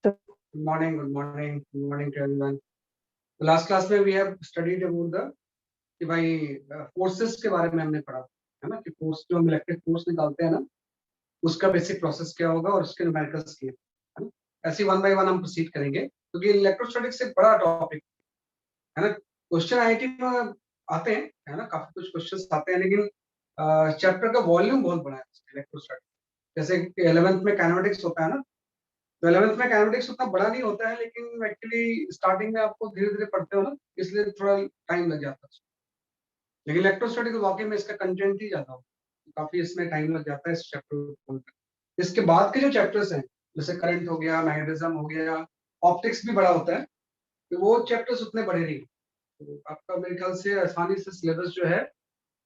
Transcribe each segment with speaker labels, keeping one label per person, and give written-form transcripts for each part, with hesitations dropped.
Speaker 1: Good morning, good morning, good morning to everyone. तो last class में we have studied about the कि भाई forces के बारे में हमने पढ़ा है ना, कि फोर्स जो हम इलेक्ट्रिक फोर्स निकालते हैं ना, उसका बेसिक प्रोसेस क्या होगा और उसके न्यूमेरिकल्स क्या है ना। ऐसे वन बाय वन हम प्रोसीड करेंगे क्योंकि इलेक्ट्रोस्टैटिक्स एक बड़ा टॉपिक है ना। क्वेश्चन आईआईटी में आते हैं है ना, काफी कुछ क्वेश्चंस आते हैं, लेकिन चैप्टर का वॉल्यूम बहुत बड़ा है इलेक्ट्रोस्टैटिक्स। जैसे 11th में काइनेमेटिक्स होता है ना, तो 11th में काइनेमेटिक्स उतना बड़ा नहीं होता है, लेकिन एक्चुअली स्टार्टिंग में आपको धीरे धीरे पढ़ते हो ना, इसलिए थोड़ा टाइम लग जाता है। लेकिन इलेक्ट्रोस्टैटिक वाकई में इसका कंटेंट ही ज्यादा हो, काफी इसमें टाइम लग जाता है इस चैप्टर को। इसके बाद के जो चैप्टर्स हैं, जैसे करंट हो गया, मैग्नेटिज्म हो गया, ऑप्टिक्स भी बड़ा होता है, तो वो चैप्टर्स उतने बड़े नहीं। तो आपका मेरे ख्याल से आसानी से सिलेबस जो है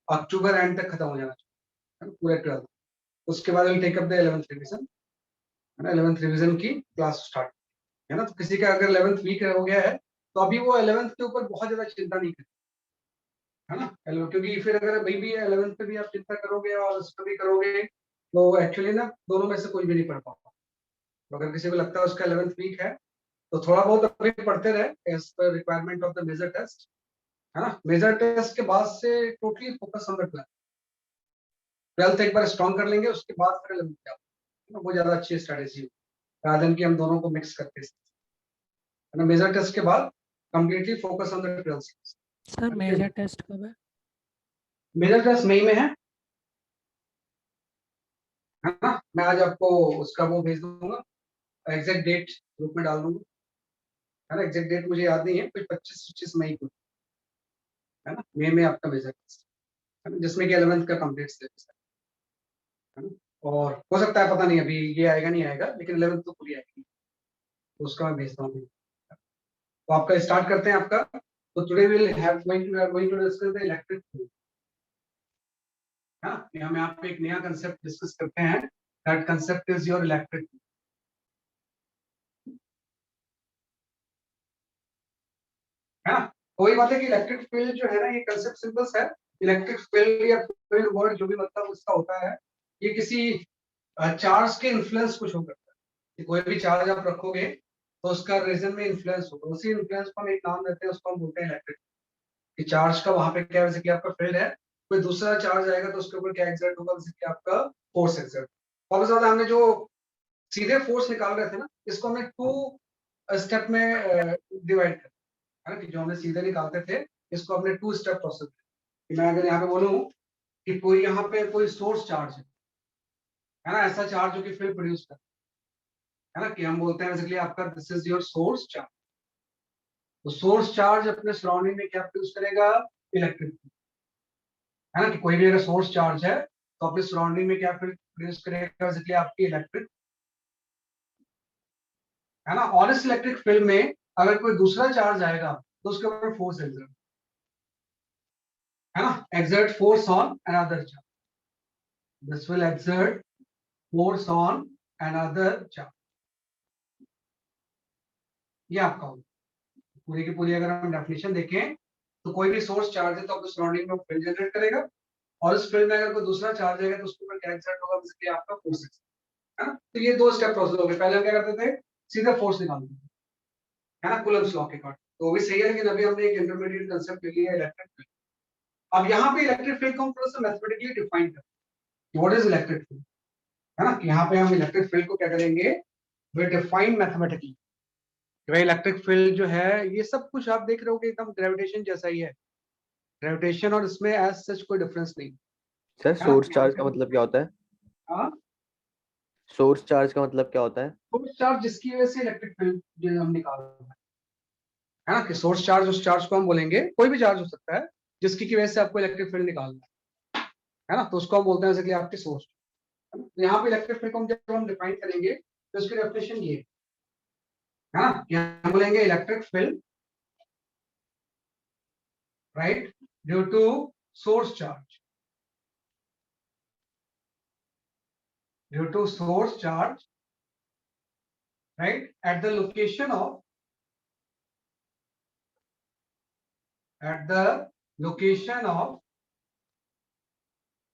Speaker 1: अक्टूबर एंड तक खत्म हो जाना चाहिए, है ना, पूरे 12। उसके बाद will take up the 11th revision, है ना। 11th रिवीजन की क्लास स्टार्ट है ना। तो किसी का अगर 11th वीक हो गया है तो अभी वो 11th के ऊपर बहुत ज्यादा चिंता नहीं करे, है ना। क्योंकि फिर अगर अभी भी 11th पे भी आप चिंता करोगे और उस पर भी करोगे तो एक्चुअली ना दोनों में से कोई भी नहीं पढ़ पाओगे। तो अगर किसी को लगता है उसका 11th वीक है तो थोड़ा बहुत अभी पढ़ते रहे as per requirement of the major test, है ना। मेजर टेस्ट के बाद से totally focus on the 12th एक बार स्ट्रॉन्ग कर लेंगे, उसके बाद फिर 11th क्या, है ना, वो ज्यादा अच्छी स्ट्रेटेजी है rather than कि हम दोनों को मिक्स करके, है ना। मेजर टेस्ट के बाद completely focus on the 12th।
Speaker 2: Sir major test कब है?
Speaker 1: मेजर टेस्ट मई में है ना। मैं आज आपको उसका वो भेज दूंगा, एग्जैक्ट डेट ग्रुप में डाल दूंगा, है ना। एग्जैक्ट डेट मुझे याद नहीं है, कुछ 25-26 मई को, है ना। मई में आपका मेजर टेस्ट है ना, जिसमें कि 11th का कंप्लीट सिलेबस है ना। और हो सकता है पता नहीं अभी ये आएगा नहीं आएगा, लेकिन 11th तो पूरी आएगी, तो उसका मैं भेजता हूँ। तो आपका स्टार्ट करते हैं आपका। तो today will have going to discuss the electric field. हाँ, हम यहाँ पे एक नया कंसेप्ट डिस्कस करते हैं, that concept is your electric, है ना। वही बात है कि इलेक्ट्रिक फील्ड जो है ना, ये कंसेप्ट सिंपल है। इलेक्ट्रिक फील्ड या फील्ड वर्ड जो भी मतलब उसका होता है, ये किसी चार्ज के इन्फ्लुएंस को शो करता है कि कोई भी चार्ज आप रखोगे तो उसका रीजन में इन्फ्लुएंस होगा, उसी इन्फ्लुएंस को हम एक नाम देते हैं, उसको हम बोलते हैं इलेक्ट्रिक। कि चार्ज का वहां पे क्या, जैसे कि आपका फील्ड है, कोई दूसरा चार्ज आएगा तो उसके ऊपर क्या एक्सर्ट होगा, जैसे कि आपका फोर्स एक्सर्ट। और ज्यादा हमने जो सीधे फोर्स निकाल रहे थे ना, इसको हमने 2 स्टेप में डिवाइड कर, है ना। कि जो हमने सीधे निकालते थे इसको हमने 2 स्टेप प्रोसेस। कि मैं अगर यहाँ पे बोलूँ कि कोई यहाँ पे कोई सोर्स चार्ज है ना, ऐसा चार्ज जो कि फील्ड प्रोड्यूस कर, है ना, कि हम बोलते हैं बेसिकली आपका this is your source charge. तो सोर्स चार्ज अपने सराउंडिंग में क्या प्रोड्यूस करेगा, इलेक्ट्रिक, है ना। कि कोई भी अगर सोर्स चार्ज है तो अपने सराउंडिंग में क्या प्रोड्यूस करेगा, बेसिकली आपकी इलेक्ट्रिक, है ना। और इस इलेक्ट्रिक फील्ड में अगर कोई दूसरा चार्ज आएगा तो उसके ऊपर फोर्स एक्सर्ट, है ना, exert force on another charge. This will exert force on another charge. ये आपका होगा पूरी की पूरी। अगर हम डेफिनेशन देखें तो कोई भी सोर्स चार्ज है तो अपने सराउंडिंग में फील्ड जनरेट करेगा, और इस फील्ड में अगर कोई दूसरा चार्ज आएगा तो उसके ऊपर क्या एक्सर्ट होगा, बेसिकली आपका फोर्स, है ना। तो ये 2 स्टेप प्रोसेस हो गए। पहले हम क्या करते थे, सीधा फोर्स निकालते थे, है ना, कूलम्ब्स लॉ के अकॉर्डिंग। तो वो भी सही है, लेकिन अभी हमने एक इंटरमीडिएट कंसेप्ट ले लिया इलेक्ट्रिक फील्ड। अब यहाँ पे इलेक्ट्रिक फील्ड को हम थोड़ा सा मैथमेटिकली डिफाइन करते हैं, व्हाट इज इलेक्ट्रिक फील्ड, है ना। कि यहाँ पे हम इलेक्ट्रिक फील्ड को क्या करेंगे, वी डिफाइन मैथमेटिकली। भाई इलेक्ट्रिक फील्ड जो है ये सब कुछ आप देख रहे हो कि एकदम ग्रेविटेशन जैसा ही है, ग्रेविटेशन, और इसमें एज सच कोई डिफरेंस नहीं,
Speaker 3: सर
Speaker 1: है ना।
Speaker 3: सोर्स चार्ज का मतलब क्या होता है?
Speaker 1: हाँ,
Speaker 3: सोर्स चार्ज का मतलब क्या होता है?
Speaker 1: सोर्स चार्ज जिसकी वजह से इलेक्ट्रिक फील्ड जो हम निकाल रहे हैं, है ना। कि सोर्स चार्ज, उस चार्ज को हम बोलेंगे, कोई भी चार्ज हो सकता है जिसकी की वजह से आपको इलेक्ट्रिक फील्ड निकालना है ना, तो उसको हम बोलते हैं जैसे कि आपके सोर्स। यहाँ पे इलेक्ट्रिक फील्ड को हम जब हम डिफाइन करेंगे तो इसकी डेफिनेशन ये है ना, कि हम बोलेंगे electric field right due to source charge, due to source charge, right, at the location of, at the location of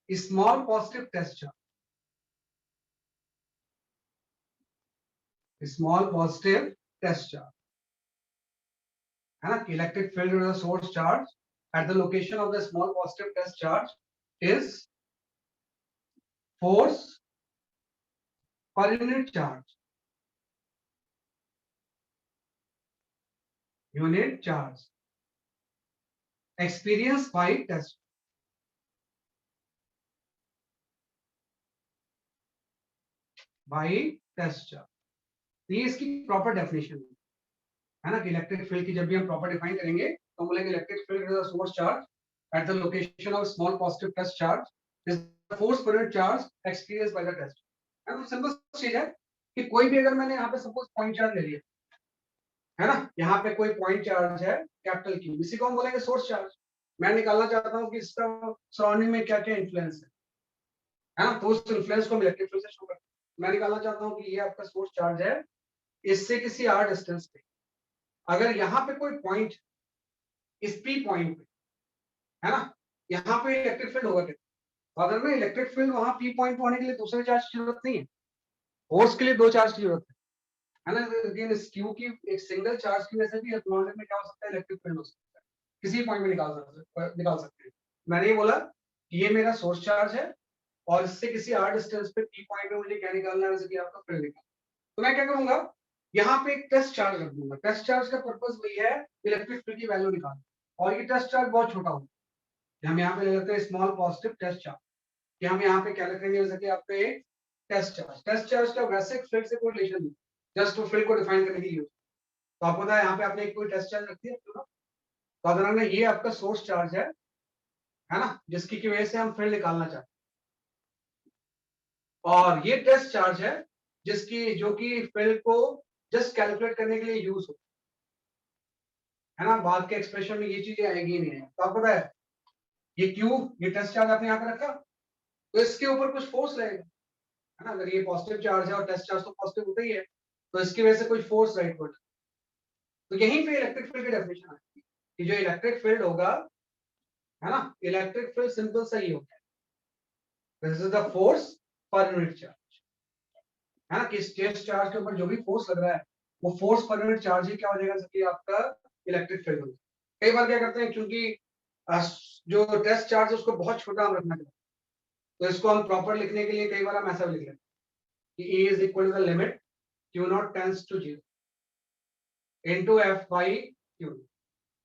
Speaker 1: a small positive test charge, small positive test charge, है ना, कि electric field the source charge at the location of the small positive test charge is force per unit charge, unit charge experience by test, by test charge. ये इसकी proper definition है ना, कि electric field की जब भी हम proper define करेंगे तो हम बोलेंगे electric field is the source charge at the location of small positive test charge is the force per unit charge experience by the test. है ना, सिंपल चीज है कि कोई भी अगर मैंने यहाँ पे सपोज पॉइंट चार्ज ले लिया, है ना, यहाँ पे कोई पॉइंट चार्ज है कैपिटल क्यू, इसी को हम बोलेंगे सोर्स चार्ज। मैं निकालना चाहता हूँ कि इसका सराउंडिंग में क्या क्या इन्फ्लुएंस है ना, तो उस इन्फ्लुएंस को हम इलेक्ट्रिक फील्ड से शो करते हैं। मैं निकालना चाहता हूँ कि ये आपका सोर्स चार्ज है, इससे किसी r डिस्टेंस पे अगर यहाँ पे कोई पॉइंट, इस पी पॉइंट पे, है ना, यहाँ पे इलेक्ट्रिक फील्ड होगा कितना। अगर में इलेक्ट्रिक फील्ड वहां पी पॉइंट पे होने के लिए दूसरे चार्ज की जरूरत नहीं है, फोर्स के लिए दो चार्ज की जरूरत है ना। लेकिन इस क्यू की एक सिंगल चार्ज की वजह से भी एटमॉस्फेयर में क्या हो सकता है, इलेक्ट्रिक फील्ड हो सकता है, किसी पॉइंट में निकाल सकते हैं। मैंने ये बोला कि ये मेरा सोर्स चार्ज है और इससे किसी r डिस्टेंस पे पी पॉइंट पे मुझे क्या निकालना है, जैसे कि आपका फील्ड निकालना। तो मैं क्या करूंगा, यहाँ पे एक टेस्ट चार्ज रख दूंगा। टेस्ट चार्ज का पर्पस वही है इलेक्ट्रिक फील्ड की वैल्यू निकालना, और ये टेस्ट चार्ज बहुत छोटा होगा। हम यहाँ पे ले लेते हैं स्मॉल पॉजिटिव टेस्ट चार्ज, कि हम यहाँ पे क्या लिखेंगे, जैसे कि आपके टेस्ट चार्ज। टेस्ट चार्ज का वैसे फील्ड से कोई रिलेशन नहीं, जस्ट वो फील्ड को डिफाइन करने के लिए। तो आपको पता है यहाँ पे आपने एक कोई टेस्ट चार्ज रख दिया, तो अगर हमने ये आपका सोर्स चार्ज है ना, जिसकी की वजह से हम फील्ड निकालना चाहते हैं, और ये टेस्ट चार्ज है जिसकी जो कि फील्ड को जस्ट कैलकुलेट करने के लिए यूज हो, है ना। बाद के एक्सप्रेशन में ये चीजें आएगी ही नहीं है। तो आपको पता है ये क्यू, ये टेस्ट चार्ज आपने यहाँ पे रखा, तो इसके ऊपर कुछ फोर्स लगेगा, है ना। अगर ये पॉजिटिव चार्ज है और टेस्ट चार्ज तो पॉजिटिव होता ही है, तो इसकी वजह से कोई फोर्स राइट पड़ता है। तो यहीं पे इलेक्ट्रिक फील्ड की डेफिनेशन आती है कि जो इलेक्ट्रिक फील्ड होगा, है ना, इलेक्ट्रिक फील्ड सिंपल सा ही होता है, this is the force per unit charge, है ना, कि टेस्ट चार्ज के ऊपर जो भी फोर्स लग रहा है वो फोर्स पर यूनिट चार्ज ही क्या हो जाएगा, जैसे आपका इलेक्ट्रिक फील्ड होगा। कई बार क्या करते हैं, क्योंकि जो टेस्ट चार्ज है उसको बहुत छोटा हम रखना चाहते हैं, तो इसको हम प्रॉपर लिखने के लिए कई बार हम ऐसा लिख लेते हैं कि E is equal to the limit Q0 tends to 0 into F by Q।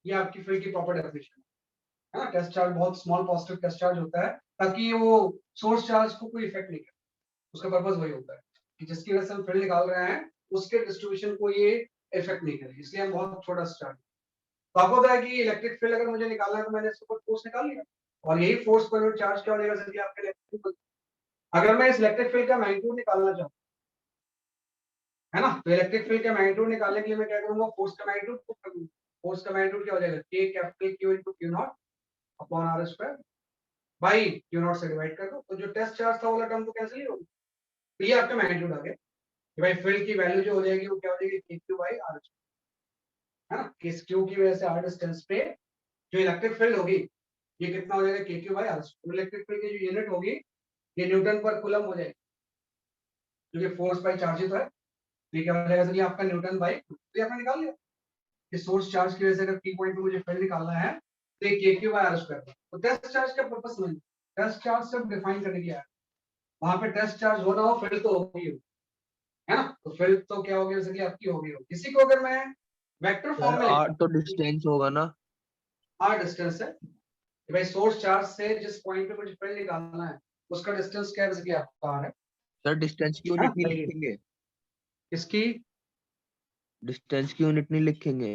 Speaker 1: ये आपकी फील्ड की प्रॉपर डेफिनेशन है ना। टेस्ट चार्ज बहुत स्मॉल पॉजिटिव टेस्ट चार्ज होता है ताकि वो सोर्स चार्ज को कोई इफेक्ट नहीं करे। उसका पर्पस वही होता है कि जिसकी वजह से हम फील्ड निकाल रहे हैं उसके डिस्ट्रीब्यूशन को ये इफेक्ट नहीं करे, इसलिए हम बहुत छोटा चार्ज। तो आपको पता है कि इलेक्ट्रिक फील्ड अगर मुझे निकालना है तो मैंने इसके ऊपर फोर्स निकाल लिया, और यही फोर्स पर यूनिट चार्ज क्या हो जाएगा, जैसे आपके इलेक्ट्रिक। अगर मैं इस इलेक्ट्रिक फील्ड का मैग्नीट्यूड निकालना चाहूँ, है ना, तो इलेक्ट्रिक फील्ड का मैग्नीट्यूड निकालने के लिए मैं क्या करूंगा, फोर्स का मैग्नीट्यूड पुट करूंगा। फोर्स का मैग्नीट्यूड क्या हो जाएगा, K capital Q into Q0 upon R square by Q0 से डिवाइड कर दो। तो जो टेस्ट चार्ज था वो वाला टर्म तो कैंसिल ही होगा, तो ये आपका मैग्नीट्यूड आ गया कि भाई फील्ड की वैल्यू जो हो जाएगी वो क्या हो जाएगी, KQ बाई R, है ना। इस Q की वजह से R डिस्टेंस पे जो इलेक्ट्रिक फील्ड होगी ये कितना हो जाएगा, KQ by R। Electric field की जो यूनिट होगी ये न्यूटन पर कूलम हो जाएगी, क्योंकि फोर्स बाई चार्ज ही तो है। तो ये क्या हो जाएगा, तो ये आपका न्यूटन बाई, तो आपने निकाल लिया कि सोर्स चार्ज की वजह से अगर पी पॉइंट पे मुझे फील्ड निकालना है तो ये KQ बाय R स्क्वायर। तो टेस्ट चार्ज का पर्पस समझ, टेस्ट चार्ज सिर्फ डिफाइन करने की है, वहां पे टेस्ट चार्ज हो ना हो फील्ड तो होगी, है ना। तो फील्ड तो क्या होगी, जैसे कि आपकी होगी हो। किसी को अगर मैं वेक्टर फॉर्म
Speaker 4: सर
Speaker 1: में
Speaker 4: आर
Speaker 1: लिखता
Speaker 4: तो डिस्टेंस होगा ना।
Speaker 1: R डिस्टेंस है कि भाई सोर्स चार्ज से जिस पॉइंट पे मुझे फील्ड निकालना है उसका डिस्टेंस क्या है, जैसे कि आपका R है।
Speaker 4: सर डिस्टेंस की यूनिट नहीं लिखेंगे,
Speaker 1: इसकी
Speaker 4: डिस्टेंस की यूनिट नहीं लिखेंगे।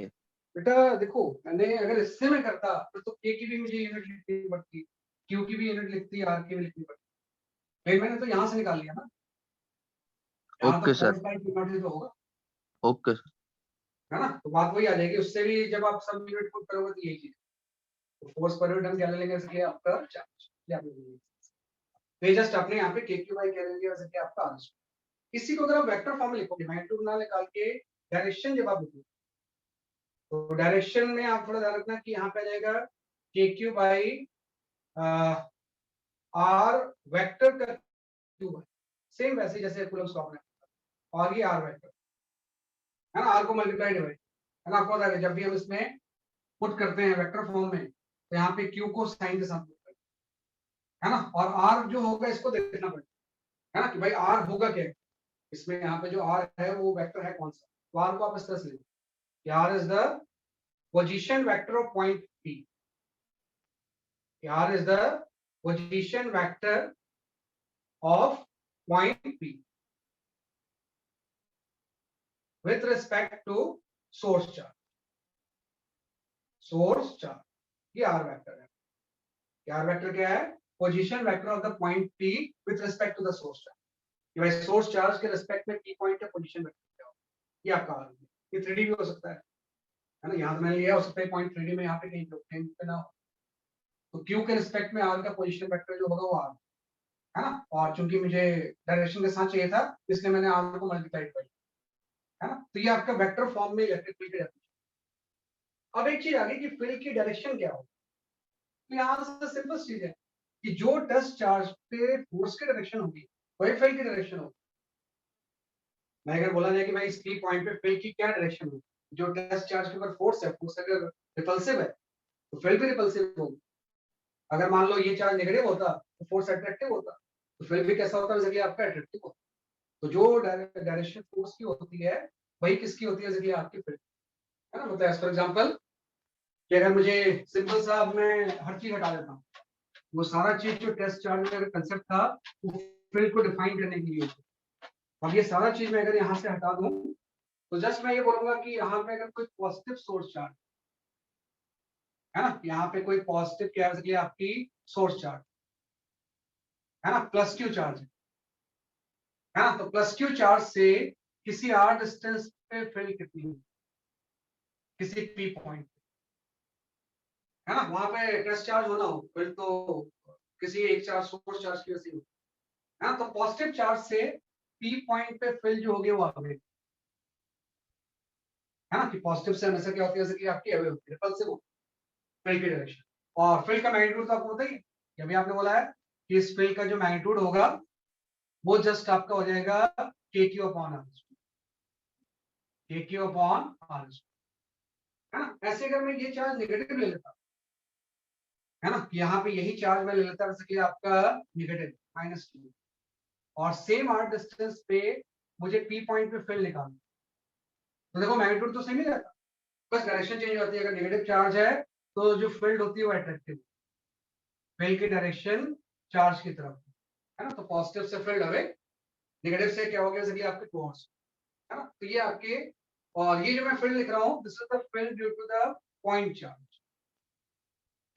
Speaker 1: बेटा देखो, मैंने अगर इससे मैं करता तो K की भी मुझे यूनिट लिखनी पड़ती, Q की भी यूनिट लिखती, R की भी लिखनी पड़ती। भाई मैंने तो यहाँ से निकाल लिया ना, यहाँ तो
Speaker 4: okay sir,
Speaker 1: force by Q0 ही तो होगा,
Speaker 4: ओके सर।
Speaker 1: है ना। तो बात वही आ जाएगी, उससे भी जब आप सब यूनिट पुट करोगे तो यही चीज, तो फोर्स पर यूनिट हम क्या ले लेंगे, जैसे कि आपका चार्ज, या तो ये जस्ट अपने यहाँ पे KQ बाई क्या ले लिया, जैसे कि आपका R। इसी को अगर आप वेक्टर फॉर्म में लिखोगे, मैग्नीट्यूड ना निकाल के डायरेक्शन जब आप लिखोगे, तो डायरेक्शन में आप थोड़ा ध्यान रखना कि यहाँ पे आ जाएगा KQ बाई R वेक्टर का क्यूब, सेम वैसे जैसे कूलम्स लॉ में, और ये R वेक्टर। है ना, आर को मल्टीप्लाई डिवाइड, है ना, आपको पता है जब भी हम इसमें पुट करते हैं वेक्टर फॉर्म में तो यहाँ पे क्यू को साइन के साथ पुट करते हैं, है ना, और आर जो होगा इसको देखना पड़ेगा, है ना, कि भाई आर होगा क्या इसमें, यहाँ पे जो आर है वो वेक्टर है कौन सा, तो आर को आप इस तरह से लेंगे, r is the position vector of point p, r is the position vector of point p with respect to source charge, source charge ये r वेक्टर है, r वेक्टर क्या है, position vector of the point p with respect to the source charge, कि भाई source charge के respect में p point का position vector क्या होगा, ये आपका r है, ये 3D भी हो सकता है ना, यहाँ तो मैंने लिया, हो सकता है पॉइंट 3D में यहाँ पे कहीं पे ना हो, तो q के रिस्पेक्ट में r का पोजीशन वेक्टर जो होगा वो r है ना, और चूंकि मुझे डायरेक्शन के साथ चाहिए था इसलिए मैंने r को मल्टीप्लाई कर दिया, है ना, तो ये आपका वेक्टर फॉर्म में इलेक्ट्रिक फील्ड की डेफिनेशन। अब एक चीज आ गई कि फील्ड की डायरेक्शन क्या हो, तो यहाँ से सिंपल चीज है कि जो टेस्ट चार्ज पे फोर्स की डायरेक्शन होगी वही फील्ड की डायरेक्शन होगी। मैं अगर बोला जाए कि भाई इस की पॉइंट पे फील्ड की क्या डायरेक्शन होगी, जो टेस्ट चार्ज के ऊपर फोर्स है, फोर्स अगर रिपल्सिव है तो फील्ड भी रिपल्सिव होगी, अगर मान लो ये चार्ज नेगेटिव होता तो फोर्स अट्रैक्टिव होता, तो फील्ड भी कैसा होता है, आपका अट्रैक्टिव होता। तो जो डायरेक्शन फोर्स की होती है वही किसकी होती है, जैसे आपकी फील्ड, है ना, मतलब फॉर एग्जांपल कि अगर मुझे सिंपल सा मैं हर चीज हटा देता हूँ, वो सारा चीज जो टेस्ट चार्ज का कंसेप्ट था वो फील्ड को डिफाइन करने के लिए, अब ये सारा चीज मैं अगर यहाँ से हटा दूं तो जस्ट मैं ये बोलूंगा कि यहाँ पे अगर कोई पॉजिटिव सोर्स चार्ज है ना, यहाँ पे कोई पॉजिटिव क्या है आपकी सोर्स चार्ज है ना, प्लस क्यू चार्ज है ना, तो प्लस क्यू चार्ज से किसी आर डिस्टेंस पे फील्ड कितनी है, किसी पी पॉइंट है ना, वहां पे टेस्ट चार्ज होना हो फिर तो किसी एक चार्ज सोर्स चार्ज की वजह से हो, है ना, तो पॉजिटिव चार्ज से पी पॉइंट पे फील्ड जो होगी वो आगे, है ना, कि पॉजिटिव से हमेशा क्या होती है, जैसे कि आपकी अवे होती है रिपल्सिव फील्ड की डायरेक्शन, और फील्ड का मैग्नीट्यूड तो आपको पता ही है, अभी आपने बोला है कि इस फील्ड का जो मैग्नीट्यूड होगा वो जस्ट आपका हो जाएगा के क्यू अपॉन आर, के क्यू अपॉन आर, है ना। ऐसे अगर मैं ये चार्ज नेगेटिव ले लेता, है ना, यहाँ पे यही चार्ज मैं ले लेता वैसे आपका नेगेटिव -2, और सेम आर डिस्टेंस पे मुझे पी पॉइंट पे फील्ड निकालना, तो देखो मैग्नीट्यूड तो सेम ही रहता, बस डायरेक्शन चेंज होती है, अगर नेगेटिव चार्ज है तो जो फील्ड होती है वो अट्रैक्टिव, फील्ड की डायरेक्शन चार्ज की तरफ, है ना, तो पॉजिटिव से फील्ड अवे, नेगेटिव से क्या हो गया, जैसे आपके टुवर्ड्स, है ना, तो ये आपके, और ये जो मैं फील्ड लिख रहा हूँ this is the field due to the point charge,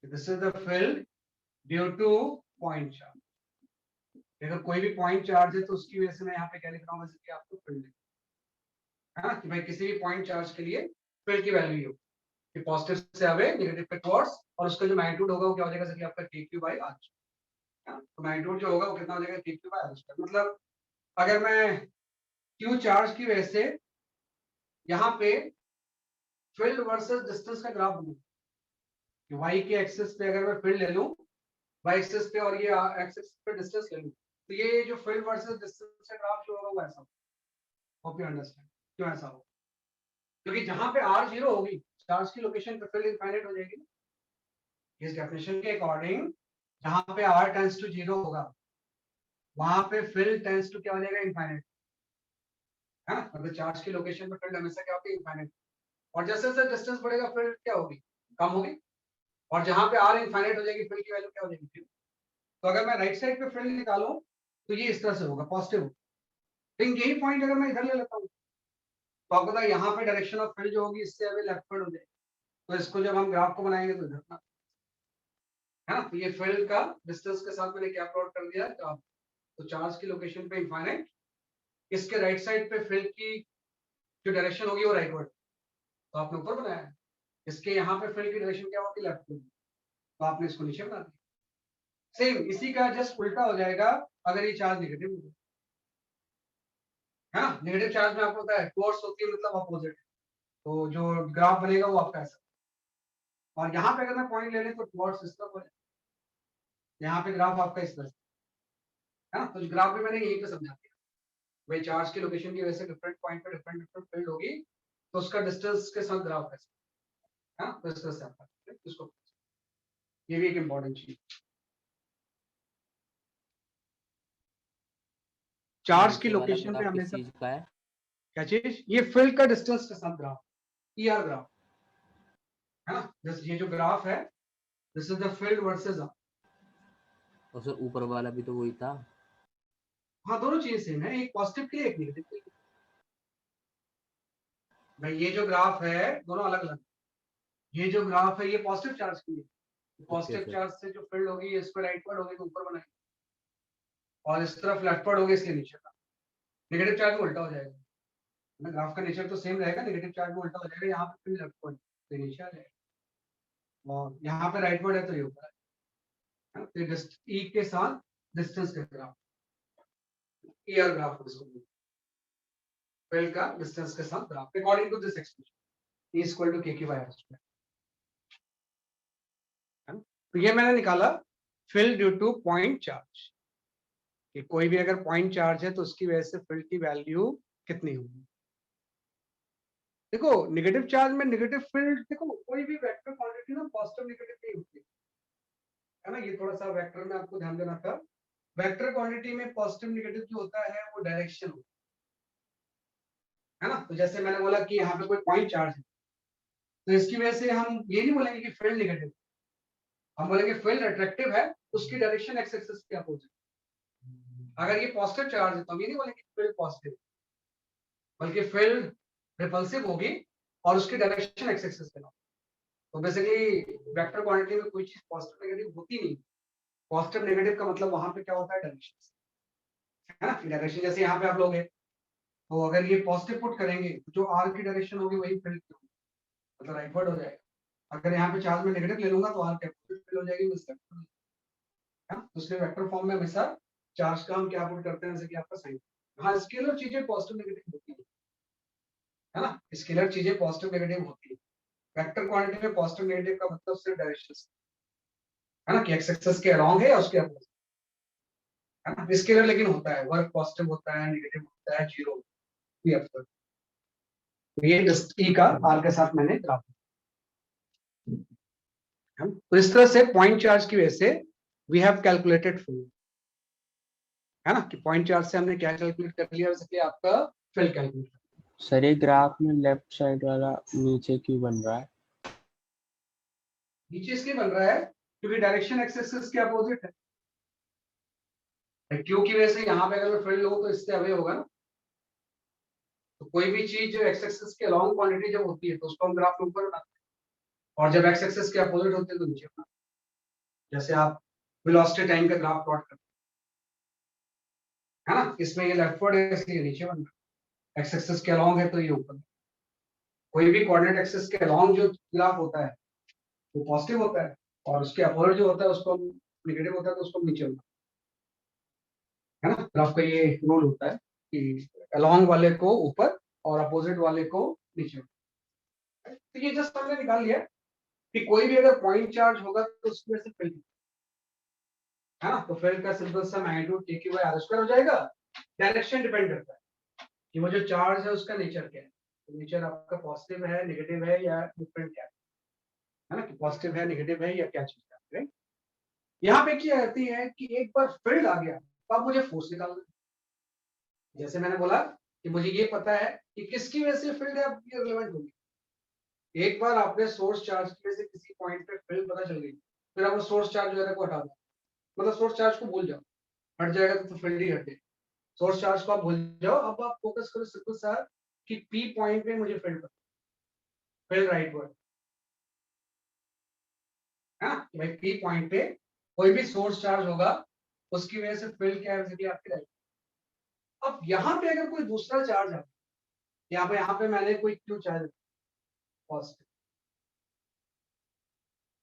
Speaker 1: this is the field due to point charge, अगर कोई भी पॉइंट चार्ज है तो उसकी वजह से मैं यहाँ पे क्या लिख रहा हूँ, जैसे कि आपको फील्ड है ना, कि भाई किसी भी पॉइंट चार्ज के लिए फील्ड की वैल्यू हो कि पॉजिटिव से अवे नेगेटिव पे टुवर्ड्स, और उसका जो मैग्नीट्यूड होगा वो क्या हो जाएगा, जैसे कि आपका के क्यू बाई आर, है ना, तो मैग्नीट्यूड जो होगा वो कितना हो जाएगा, के क्यू बाई आर, मतलब अगर मैं क्यू चार्ज की वजह से यहाँ पे फील्ड वर्सेस डिस्टेंस का ग्राफ बनूं, कि वाई के एक्सिस पे अगर मैं फील्ड ले लूं वाई एक्सिस पे, और ये एक्सिस पे डिस्टेंस ले लूं, तो ये जो फील्ड वर्सेस डिस्टेंस का ग्राफ जो होगा वो ऐसा, होप यू अंडरस्टैंड क्यों ऐसा होगा, क्योंकि जहां पे r 0 होगी चार्ज की लोकेशन पे फील्ड इनफाइनाइट हो जाएगी, इस डेफिनेशन के अकॉर्डिंग जहां पे r टेंड्स टू 0 होगा वहां पे फील्ड टेंड्स टू क्या हो जाएगा, इनफाइनाइट, है ना, मतलब चार्ज की लोकेशन पे फील्ड हमेशा क्या होती है, इनफाइनाइट, और जैसे जैसे डिस्टेंस बढ़ेगा फील्ड क्या होगी, कम होगी, और जहां पे r इनफाइनाइट हो जाएगी फील्ड की वैल्यू क्या हो जाएगी, तो अगर मैं राइट साइड पे फील्ड निकालूं तो ये इस तरह से होगा पॉजिटिव, लेकिन यही पॉइंट अगर मैं इधर ले लेता हूँ तो आपको पता है यहाँ पे डायरेक्शन ऑफ फील्ड जो होगी इससे अभी लेफ्टवर्ड हो जाएगी, तो इसको जब हम ग्राफ को बनाएंगे तो इधर, है ना, तो ये फील्ड का डिस्टेंस के साथ मैंने क्या प्लॉट कर दिया ग्राफ, तो चार्ज की लोकेशन पे इनफाइनाइट, इसके राइट साइड पे फील्ड की जो डायरेक्शन होगी वो राइटवर्ड, तो आपने ऊपर बनाया है, इसके यहाँ पे फील्ड की डायरेक्शन क्या होगी, लेफ्टवर्ड, तो आपने इसको नीचे बना दिया, सेम इसी का जस्ट उल्टा हो जाएगा अगर ये चार्ज नेगेटिव हो, है ना, नेगेटिव चार्ज में आपको पता है टुवर्ड्स होती है मतलब अपोजिट, तो जो ग्राफ बनेगा वो आपका ऐसा, और यहाँ पे अगर मैं पॉइंट ले लें तो टुवर्ड्स इस तरफ हो जाए, यहाँ पे ग्राफ आपका इस तरह, है ना, तो ग्राफ भी मैंने यहीं पे समझा दिया, भाई चार्ज की लोकेशन की वजह से डिफरेंट पॉइंट पे डिफरेंट डिफरेंट फील्ड होगी, तो उसका डिस्टेंस के साथ ग्राफ है, हाँ, तो इस तरह से आता है इसको, ये भी एक इम्पोर्टेंट चीज। चार्ज की
Speaker 5: नीचे वाला
Speaker 1: लोकेशन पे
Speaker 5: ग्राफ किस
Speaker 1: हमेशा
Speaker 5: चीज का है?
Speaker 1: क्या चीज, ये फील्ड का डिस्टेंस के साथ ग्राफ, ईआर ग्राफ है ना। जैसे ये जो ग्राफ है, this is the field versus r.
Speaker 5: और सर ऊपर वाला भी तो वही था।
Speaker 1: हाँ, दोनों चीजें सेम है, एक पॉजिटिव के लिए एक नेगेटिव के लिए। भाई ये जो ग्राफ है दोनों अलग अलग, ये जो ग्राफ है ये पॉजिटिव चार्ज के लिए, पॉजिटिव
Speaker 5: sir.
Speaker 1: चार्ज से जो फील्ड होगी इस पर राइटवर्ड होगी तो ऊपर बनाएंगे, और इस तरफ लेफ्टवर्ड होगी इसलिए नीचे का। नेगेटिव चार्ज में उल्टा हो जाएगा ना, ग्राफ का नेचर तो सेम रहेगा, नेगेटिव चार्ज में उल्टा हो जाएगा, यहाँ पे फील्ड लेफ्टवर्ड तो नीचे आ जाएगा, और यहाँ पे राइटवर्ड है तो ये ऊपर है। तो ई के साथ डिस्टेंस का ग्राफ, ईआर ग्राफ इसको, फील्ड का डिस्टेंस के साथ graph according to this expression, E equal to k q by r square. तो ये मैंने निकाला field due to point charge, कि कोई भी अगर पॉइंट चार्ज है तो उसकी वजह से फील्ड की वैल्यू कितनी होगी। देखो नेगेटिव चार्ज में नेगेटिव फील्ड, देखो कोई भी वेक्टर क्वांटिटी ना पॉजिटिव नेगेटिव नहीं होती है ना, ये थोड़ा सा वेक्टर में आपको ध्यान देना था। वेक्टर क्वांटिटी में पॉजिटिव नेगेटिव जो होता है वो डायरेक्शन होता है ना। तो जैसे मैंने बोला कि यहाँ पे कोई पॉइंट चार्ज है, तो इसकी वजह से हम ये नहीं बोलेंगे कि फील्ड नेगेटिव, हम बोलेंगे फील्ड अट्रैक्टिव है, उसकी डायरेक्शन एक्स एक्सिस के अपोजिट। अगर ये पॉजिटिव चार्ज है तो हम ये नहीं बोलेंगे फील्ड पॉजिटिव, बल्कि फील्ड रिपल्सिव होगी और उसकी डायरेक्शन एक्स एक्सिस के। तो बेसिकली वेक्टर क्वांटिटी में कोई चीज पॉजिटिव नेगेटिव होती नहीं। पॉजिटिव नेगेटिव का मतलब वहां पे क्या होता है, डायरेक्शन है ना। डायरेक्शन जैसे यहाँ पे आप लोग हैं, तो अगर ये पॉजिटिव पुट करेंगे जो आर की डायरेक्शन होगी वही फील्ड की होगी, मतलब राइटवर्ड हो जाएगा। अगर यहाँ पे चार्ज में नेगेटिव ले लूंगा तो आर के अपोजिट फील्ड हो जाएगी, है ना। तो इसलिए वेक्टर फॉर्म में हमेशा चार्ज का हम क्या पुट करते हैं, जैसे कि आपका साइन। हाँ, स्केलर चीजें पॉजिटिव नेगेटिव होती है ना, स्केलर चीजें पॉजिटिव नेगेटिव होती है। वेक्टर क्वांटिटी में पॉजिटिव नेगेटिव का मतलब सिर्फ डायरेक्शन है ना, कि एक्स एक्सिस के अलोंग है या उसके अपोजिट है ना। स्केलर लेकिन होता है, वर्क पॉजिटिव होता है, नेगेटिव होता है, जीरो भी अपोजिट। तो ये ई का आर के साथ मैंने ग्राफ, तो इस तरह से पॉइंट चार्ज की वजह से वी हैव कैलकुलेटेड फील्ड, है ना, कि पॉइंट चार्ज से हमने क्या कैलकुलेट कर लिया, वैसे कि आपका फील्ड कैलकुलेट।
Speaker 2: सर ये ग्राफ में लेफ्ट साइड वाला नीचे क्यों बन रहा है?
Speaker 1: नीचे इसलिए बन रहा है क्योंकि डायरेक्शन एक्स एक्सिस के अपोजिट है। क्यों की वजह से यहाँ पे अगर मैं फील्ड लूं तो इससे अवे होगा ना। तो कोई भी चीज जो एक्स एक्सिस के अलोंग क्वांटिटी जब होती है तो उसको हम ग्राफ में ऊपर बनाते हैं, और जब एक्स एक्सिस के अपोजिट होते हैं तो नीचे बनाते हैं। जैसे आप वेलोसिटी टाइम का ग्राफ प्लॉट करते हैं, है ना, इसमें ये लेफ्टवर्ड है इसलिए नीचे बन रहा है, एक्स एक्सिस के अलोंग है तो ये ऊपर। कोई भी कोऑर्डिनेट एक्सिस के अलोंग जो ग्राफ होता है वो पॉजिटिव होता है, और उसके अपोजिट जो होता है उसको हम नेगेटिव होता है तो उसको हम नीचे बनाते हैं, है ना। ग्राफ का ये रूल होता है कि अलोंग वाले को ऊपर और अपोजिट वाले को नीचे। तो ये जस्ट हमने निकाल लिया कि कोई भी अगर पॉइंट चार्ज होगा तो उसमें से फील्ड, है ना। तो फील्ड का सिंपल सा magnitude k q by r square हो जाएगा। डायरेक्शन डिपेंड करता है कि वो जो चार्ज है उसका नेचर क्या है, तो नेचर आपका पॉजिटिव है, नेगेटिव है या डिफरेंट क्या है ना, कि पॉजिटिव है, नेगेटिव है या क्या चीज है, राइट। यहाँ पे क्या रहती है कि एक बार फील्ड आ गया तो अब मुझे फोर्स निकालना है। जैसे मैंने बोला कि मुझे ये पता है कि किसकी वजह से फील्ड है, अब ये रिलेवेंट होगी। एक बार आपने सोर्स चार्ज की वजह से किसी पॉइंट पे फील्ड पता चल गई, फिर आप सोर्स चार्ज वगैरह को हटा दो, मतलब सोर्स चार्ज को भूल जाओ, हट जाएगा तो फील्ड ही हट जाएगी। सोर्स चार्ज को आप भूल जाओ, अब आप फोकस करो सिंपल सा कि पी पॉइंट पे मुझे फील्ड पता, फील्ड राइटवर्ड है ना। भाई पी पॉइंट पे कोई भी सोर्स चार्ज होगा उसकी वजह से फील्ड क्या है, आपकी राइट। अब यहाँ पे अगर कोई दूसरा चार्ज है, यहाँ पे मैंने कोई क्यू चार्ज पॉजिटिव,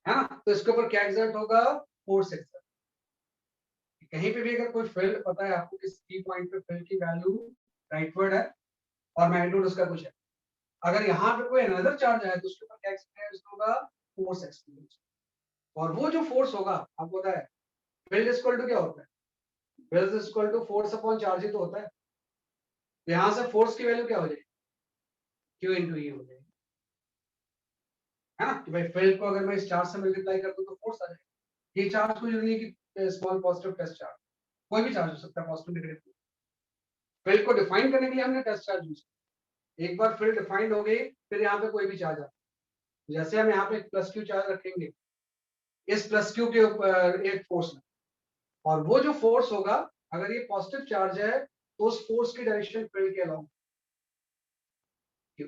Speaker 1: है ना, तो इसके ऊपर क्या एग्जर्ट होगा, फोर्स एक्सर्ट। कहीं पे भी अगर कोई फील्ड पता है आपको, किस पी पॉइंट पे फील्ड की वैल्यू राइटवर्ड है और मैग्नीट्यूड उसका कुछ है, अगर यहाँ पे कोई अनदर चार्ज है तो उसके ऊपर क्या एक्सपीरियंस होगा, फोर्स एक्सपीरियंस। और वो जो फोर्स होगा आपको पता है फील्ड इक्वल टू क्या होता है, field equal to force upon charge ही तो होता है। तो यहाँ से फोर्स की वैल्यू क्या हो जाएगी, Q into E हो जाएगी, है ना कि भाई फील्ड को अगर मैं इस चार्ज से मल्टीप्लाई कर दूं तो फोर्स आ जाएगा। ये चार्ज कोई नहीं कि स्मॉल पॉजिटिव टेस्ट चार्ज, कोई भी चार्ज हो सकता है पॉजिटिव नेगेटिव। फील्ड को डिफाइन करने के लिए हमने टेस्ट चार्ज यूज किया। एक बार फील्ड डिफाइंड हो गई फिर यहाँ पे कोई भी चार्ज आता है। जैसे हम यहाँ पे प्लस क्यू चार्ज रखेंगे, इस प्लस क्यू के ऊपर एक फोर्स है, और वो जो फोर्स होगा अगर ये पॉजिटिव चार्ज है तो उस फोर्स की डायरेक्शन फील्ड के अलाउंग, है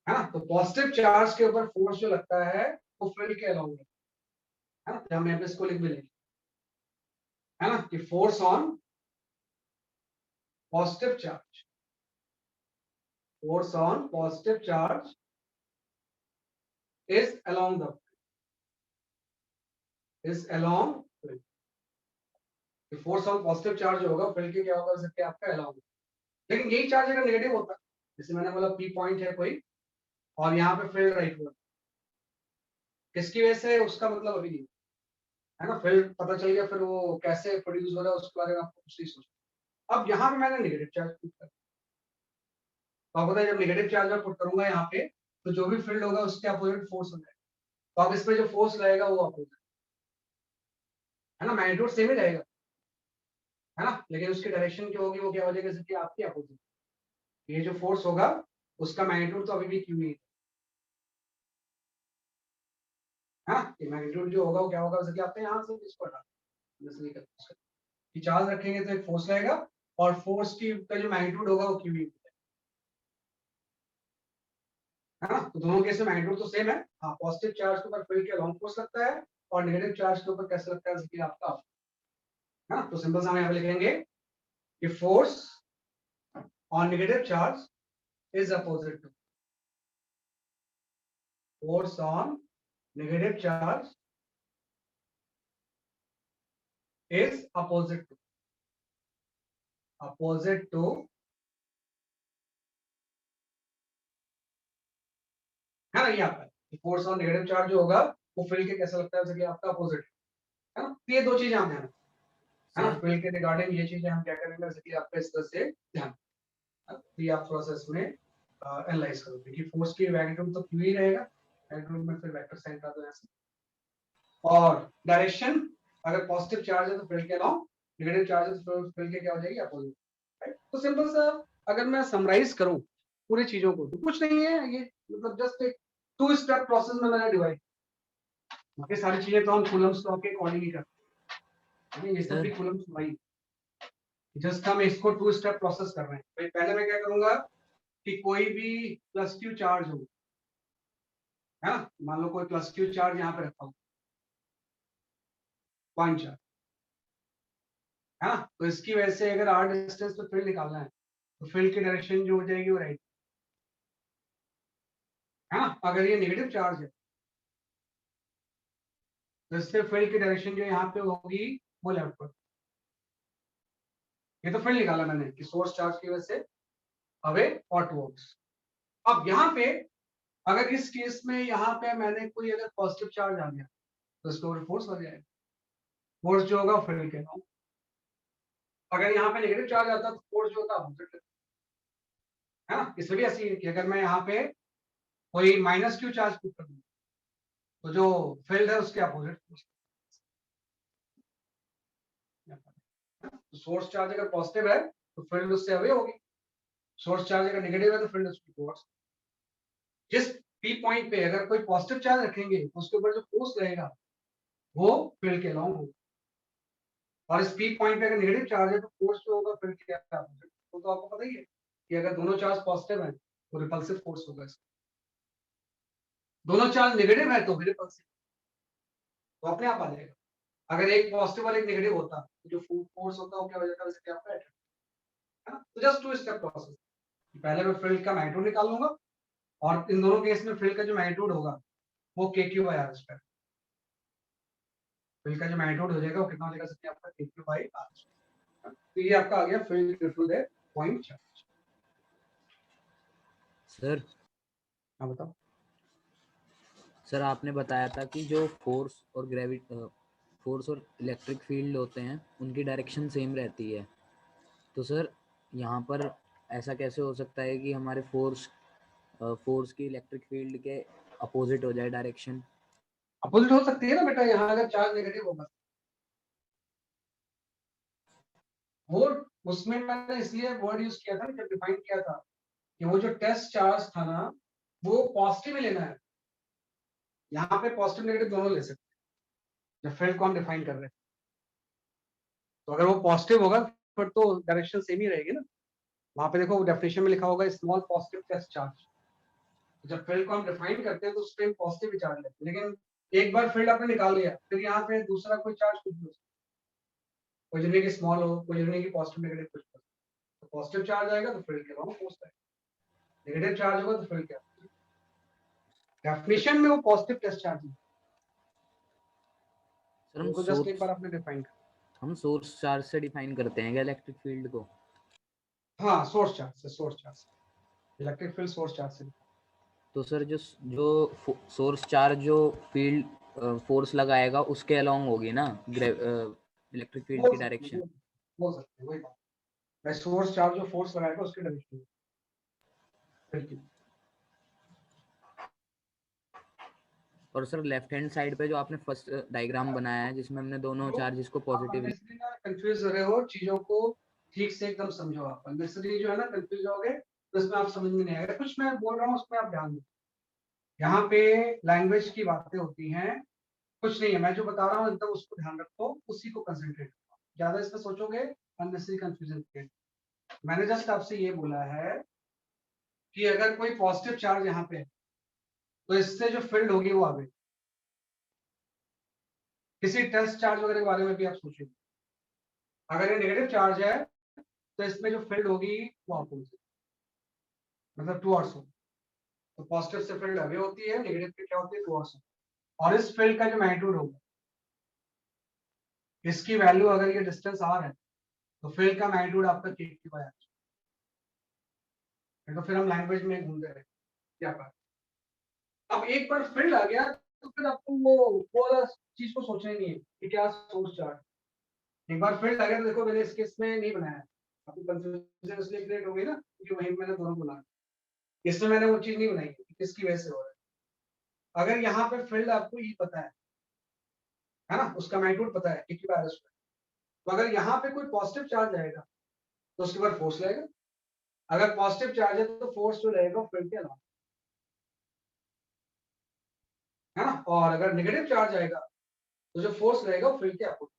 Speaker 1: ना। तो पॉजिटिव चार्ज के ऊपर फोर्स जो लगता है वो फील्ड के अलाउंग है ना। तो हम यहाँ पे इसको लिख भी लेंगे, है ना कि force on positive charge, force on positive charge is along the force on positive charge होगा फील्ड के क्या होगा सकते आपका अलाउंग। लेकिन यही चार्ज अगर नेगेटिव होता, जैसे मैंने बोला पी पॉइंट है कोई और यहाँ पे फील्ड राइट हुआ, किसकी वजह से उसका मतलब अभी नहीं है ना। फील्ड पता चल गया, फिर वो कैसे प्रोड्यूस हो रहा है उसके बारे में आपको कुछ नहीं सोचना। अब यहाँ पे मैंने नेगेटिव चार्ज पुट कर, तो आपको पता है जब नेगेटिव चार्ज मैं पुट करूंगा यहाँ पे तो जो भी फील्ड होगा उसके अपोजिट फोर्स हो जाएगा। तो अब इस पे जो फोर्स लगेगा वो अपोजिट, है ना, मैग्नीट्यूड सेम ही रहेगा, है ना, लेकिन उसकी डायरेक्शन क्या होगी, वो क्या हो जाएगा जैसे कि आपकी अपोजिट। ये जो फोर्स होगा उसका मैग्नीट्यूड तो अभी भी क्यू ही है ना। ये मैग्नीट्यूड जो होगा वो क्या होगा जैसे कि आपने यहाँ से इसको हटा जैसे नहीं करते कि चार्ज रखेंगे तो एक फोर्स रहेगा और फोर्स की का जो मैग्नीट्यूड होगा वो क्यू ही है ना। तो दोनों केस में मैग्नीट्यूड तो सेम है। हाँ, पॉजिटिव चार्ज के ऊपर फील्ड के अलाउंग फोर्स लगता है और नेगेटिव चार्ज के ऊपर कैसे लगता है जैसे कि आपका, है ना। तो सिंपल सा हम यहाँ पे लिखेंगे कि force on negative charge is opposite to force on negative charge is opposite to है ना। ये आपका फोर्स ऑन नेगेटिव चार्ज जो होगा वो फील्ड के कैसा लगता है जैसे कि आपका अपोजिट है ना। तो ये दो चीजें हम ध्यान है ना, फील्ड के रिगार्डिंग ये चीजें हम क्या करेंगे जैसे कि आपका इस तरह से ध्यान, तो ये आप थोड़ा सा इसमें एनालाइज करोगे कि फोर्स की मैग्नीट्यूड तो क्यू ही रहेगा, मैग्नीट्यूड में फिर वेक्टर साइन का दो ऐसे, और डायरेक्शन अगर पॉजिटिव चार्ज है तो फील्ड के अलाउंग, नेगेटिव चार्ज है तो फील्ड के क्या हो जाएगी अपोजिट, राइट। तो सिंपल सा अगर मैं समराइज करूं पूरी चीजों को तो कुछ नहीं है, ये मतलब जस्ट एक 2 स्टेप प्रोसेस में मैंने डिवाइड, बाकी सारी चीजें तो हम कूलम्स लॉ के अकॉर्डिंग ही करते हैं, ये सब भी कूलम्स लॉ ही, जस्ट हम इसको 2 स्टेप प्रोसेस कर रहे हैं। भाई पहले मैं क्या करूंगा कि कोई भी प्लस क्यू चार्ज हो, है ना, मान लो कोई प्लस क्यू चार्ज यहाँ पे रखा हूं पॉइंट चार्ज, है ना, तो इसकी वजह से अगर आर डिस्टेंस पे फील्ड निकालना है तो फील्ड की डायरेक्शन जो हो जाएगी वो राइट, है ना। अगर ये नेगेटिव चार्ज है तो इससे फील्ड की डायरेक्शन जो यहाँ पे होगी वो लेफ्ट पर। ये तो फील्ड निकाला मैंने कि सोर्स चार्ज की वजह से अवे और टुवर्ड्स। अब यहाँ पे अगर इस केस में यहाँ पे मैंने कोई अगर पॉजिटिव चार्ज आ गया तो इसके ऊपर फोर्स हो जाएगा, फोर्स जो होगा फील्ड के अलाउंग। अगर यहाँ पे नेगेटिव चार्ज आता है तो फोर्स जो होता है अपोजिट, है ना। इसमें भी ऐसी है कि अगर मैं यहाँ पे कोई माइनस क्यू चार्ज पुट कर दूं तो जो फील्ड है उसके अपोजिट फोर्स। सोर्स चार्ज अगर पॉजिटिव है तो फील्ड उससे अवे होगी, सोर्स चार्ज अगर नेगेटिव है तो फील्ड उसकी टुवर्ड्स। जिस पी पॉइंट पे अगर कोई पॉजिटिव चार्ज रखेंगे तो उसके ऊपर जो फोर्स रहेगा वो फील्ड के अलाउंग होगा, और इस पी पॉइंट पे अगर नेगेटिव चार्ज है तो फोर्स जो होगा फील्ड के अपोजिट। तो आपको पता ही है कि अगर दोनों चार्ज पॉजिटिव है तो रिपल्सिव फोर्स होगा, दोनों चार्ज नेगेटिव है तो भी रिपल्सिव, तो अपने आप आ जाएगा। अगर एक पॉजिटिव और एक नेगेटिव होता तो जो फोर्स होता है वो क्या हो जाता है वैसे क्या आपका है ना। तो जस्ट 2 स्टेप प्रोसेस, पहले मैं फील्ड का मैग्नीट्यूड निकाल लूंगा और इन दोनों केस में फील्ड का जो मैग्नीट्यूड होगा वो k Q by are square, field का जो मैग्नीट्यूड हो जाएगा वो कितना हो जाएगा सकते आपका के क्यू बाई आर स्क्वायर। तो ये आपका आ गया field due the point charge.
Speaker 5: Sir
Speaker 1: हाँ बताओ।
Speaker 5: सर आपने बताया था कि जो फोर्स और इलेक्ट्रिक फील्ड होते हैं उनकी डायरेक्शन सेम रहती है, तो सर यहाँ पर ऐसा कैसे हो सकता है कि हमारे फोर्स की इलेक्ट्रिक फील्ड के अपोजिट हो जाए डायरेक्शन?
Speaker 1: अपोजिट हो सकती है ना बेटा, यहाँ अगर चार्ज नेगेटिव होगा वो, उसमें मैंने इसलिए वर्ड यूज किया था जब डिफाइन किया था कि वो जो टेस्ट चार्ज था ना वो पॉजिटिव ही लेना है। यहाँ पे पॉजिटिव नेगेटिव दोनों ले सकते हैं जब फील्ड को हम डिफाइन कर रहे हैं। तो अगर वो पॉजिटिव होगा फिर तो डायरेक्शन सेम ही रहेगी ना। वहां पे देखो डेफिनेशन में लिखा होगा स्मॉल पॉजिटिव टेस्ट चार्ज। जब फील्ड को हम डिफाइन करते हैं तो उस टाइम पॉजिटिव चार्ज लेते हैं, लेकिन एक बार फील्ड आपने निकाल लिया फिर यहाँ पे दूसरा कोई चार्ज कुछ भी हो सकता है, कोई जरूरी की स्मॉल हो, कोई जरूरी की पॉजिटिव नेगेटिव कुछ हो। तो पॉजिटिव चार्ज आएगा तो फील्ड के अराउंड फोर्स आएगा, नेगेटिव चार्ज होगा तो फील्ड के अराउंड। डेफिनेशन में वो पॉजिटिव टेस्ट चार्ज है।
Speaker 5: सर हम
Speaker 1: तो जस्ट एक बार आपने डिफाइन कर,
Speaker 5: हम सोर्स चार्ज से डिफाइन करते हैं क्या इलेक्ट्रिक फील्ड को?
Speaker 1: हाँ सोर्स चार्ज से, सोर्स चार्ज से इलेक्ट्रिक फील्ड सोर्स चार्ज से।
Speaker 5: तो सर जो सोर्स चार्ज जो फील्ड फोर्स लगाएगा उसके अलोंग होगी ना इलेक्ट्रिक फील्ड की डायरेक्शन?
Speaker 1: हो सकते हैं वही बात है, सोर्स चार्ज जो फोर्स लगाएगा उसके डायरेक्शन में।
Speaker 5: और सर लेफ्ट हैंड साइड पे जो आपने फर्स्ट डायग्राम बनाया है जिसमें हमने दोनों चार्जेस को पॉजिटिव,
Speaker 1: कंफ्यूज हो रहे हो, चीजों को ठीक से एकदम समझो। आप अननेसेसरी जो है ना कंफ्यूज होगे तो इसमें आप समझ में नहीं आएगा। कुछ मैं बोल रहा हूँ उसमें आप ध्यान दो। यहाँ पे लैंग्वेज की बातें होती हैं, कुछ नहीं है। मैं जो बता रहा हूँ एकदम उसको ध्यान रखो, उसी को कंसंट्रेट करो। ज्यादा इसमें सोचोगे अननेसेसरी कंफ्यूजन क्रिएट। मैंने जस्ट आपसे ये बोला है कि अगर कोई पॉजिटिव चार्ज यहाँ पे है तो इससे जो फील्ड होगी वो आगे। किसी टेस्ट चार्ज वगैरह के बारे में भी आप सोचेंगे, अगर ये नेगेटिव चार्ज है तो इसमें जो फील्ड होगी वो अपोजिट, मतलब टुवर्ड्स हो। तो पॉजिटिव से फील्ड अवे होती है, नेगेटिव की क्या होती है टुवर्ड्स। और इस फील्ड का जो मैग्नीट्यूड होगा, इसकी वैल्यू अगर ये डिस्टेंस आर है तो फील्ड का मैग्नीट्यूड आपका के की बाय आर। तो फिर हम लैंग्वेज में घूमते रहे क्या कर। अब एक बार फील्ड आ गया तो फिर आपको वो वाला चीज को सोचना ही नहीं है कि क्या सोर्स चार्ज। एक बार फील्ड आ गया तो देखो मैंने इस केस में नहीं बनाया है, आपको कंफ्यूजन इसलिए क्रिएट हो गई ना क्योंकि वहीं मैंने दोनों बनाया। इसमें मैंने वो चीज नहीं बनाई कि किसकी वजह से हो रहा है। अगर यहाँ पे फील्ड आपको ये पता है ना, उसका मैग्नीट्यूड पता है क्योंकि बाय स्क्वायर, तो अगर यहाँ पे कोई पॉजिटिव चार्ज आएगा तो उसके बाद फोर्स लगेगा। अगर पॉजिटिव चार्ज है तो फोर्स जो रहेगा फील्ड के अलावा, है ना। और अगर नेगेटिव चार्ज आएगा तो जो फोर्स रहेगा वो फील्ड के अपोजिट,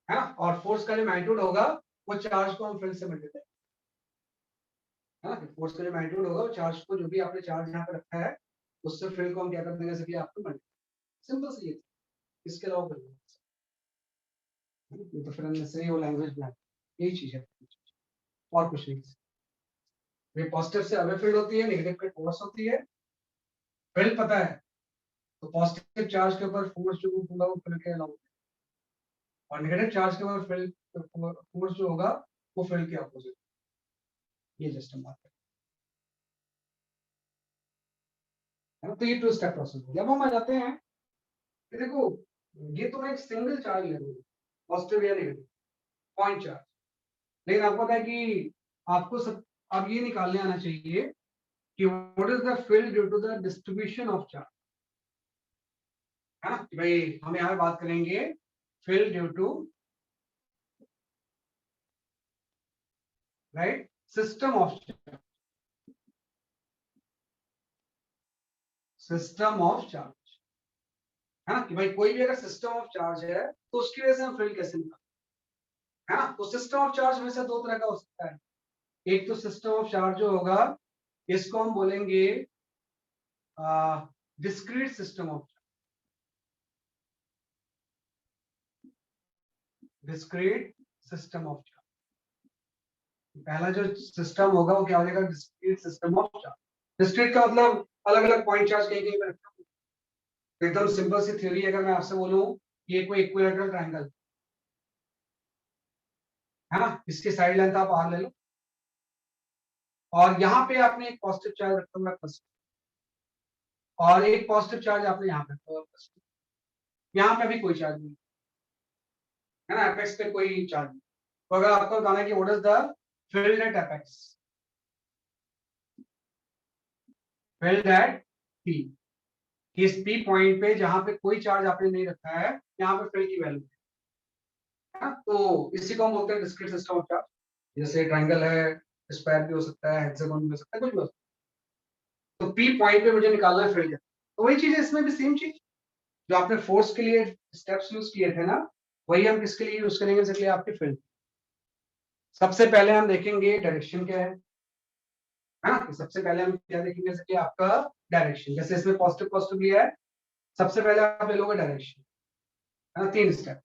Speaker 1: है ना। और फोर्स का जो मैग्नीट्यूड होगा वो चार्ज को हम फील्ड से मल्टीप्लाई, है ना। फोर्स का जो मैग्नीट्यूड होगा वो चार्ज को, जो भी आपने चार्ज यहाँ पे रखा है उससे फील्ड को हम क्या कर देंगे, जैसे कि आपको मल्टीप्लाई। सिंपल सी है, इसके अलावा कर देंगे। तो फिर अननेसेसरी वो लैंग्वेज में यही चीज है और कुछ नहीं। ये पॉजिटिव से अवे फील्ड होती है, नेगेटिव पे फोर्स होती है। फील्ड पता है तो पॉजिटिव चार्ज के ऊपर फोर्स जो होगा वो फील्ड के अलावा, और नेगेटिव चार्ज के ऊपर फील्ड फोर्स जो होगा वो फील्ड के अपोजिट। ये जस्ट हम बात है ना। तो ये टू स्टेप प्रोसेस है। जब हम आ जाते हैं कि देखो ये तो एक सिंगल चार्ज ले रहे हो, पॉजिटिव या नेगेटिव पॉइंट चार्ज, लेकिन आपको पता है कि आपको सब अब ये निकालने आना चाहिए कि what is the field due to the distribution of charge, है ना। कि भाई हम यहाँ पे बात करेंगे field due to right system of charge, system of charge, है ना। कि भाई कोई भी अगर सिस्टम ऑफ चार्ज है तो उसकी वजह से हम फील्ड कैसे निकालें, है ना। तो सिस्टम ऑफ चार्ज में से दो तरह का हो सकता है। एक तो सिस्टम ऑफ चार्ज जो होगा इसको हम बोलेंगे discrete system of charge, discrete system of charge. पहला जो सिस्टम होगा वो क्या हो जाएगा, discrete system of charge. Discrete का मतलब अलग अलग पॉइंट चार्ज कहीं कहीं पे रखा हूं। एकदम सिंपल सी थ्योरी अगर मैं आपसे बोलूं ये कोई इक्विलैटरल ट्रायंगल, है ना, इसकी साइड लेंथ आप आर ले लो और यहाँ पे आपने एक पॉजिटिव चार्ज रखा हुआ है और एक पॉजिटिव चार्ज आपने यहाँ पे रखा हुआ है। यहाँ पे भी कोई चार्ज नहीं, है ना, एपेक्स पे कोई चार्ज नहीं। तो अगर आपको बताना है कि what is the filled at apex, filled at P, इस P पॉइंट पे जहां पे कोई चार्ज आपने नहीं रखा है, यहाँ पे फिल की वैल्यू है ना। तो इसी को हम बोलते हैं डिस्क्रीट सिस्टम ऑफ चार्ज। जैसे ट्रायंगल है, स्क्वायर भी हो सकता है, हेक्सागोन भी हो सकता है, कुछ भी हो सकता है। तो P पॉइंट पे मुझे निकालना है फिल। तो वही चीज है इसमें भी, सेम चीज जो आपने फोर्स के लिए स्टेप्स यूज किए थे ना, वही हम किसके लिए यूज करेंगे, इसके लिए आपके फील्ड। सबसे पहले हम देखेंगे डायरेक्शन क्या है ना। तो सबसे पहले हम क्या देखेंगे, इसके लिए आपका डायरेक्शन। जैसे इसमें पॉजिटिव पॉजिटिव लिया है, सबसे पहले आप ले लोगे डायरेक्शन, है ना। 3 स्टेप।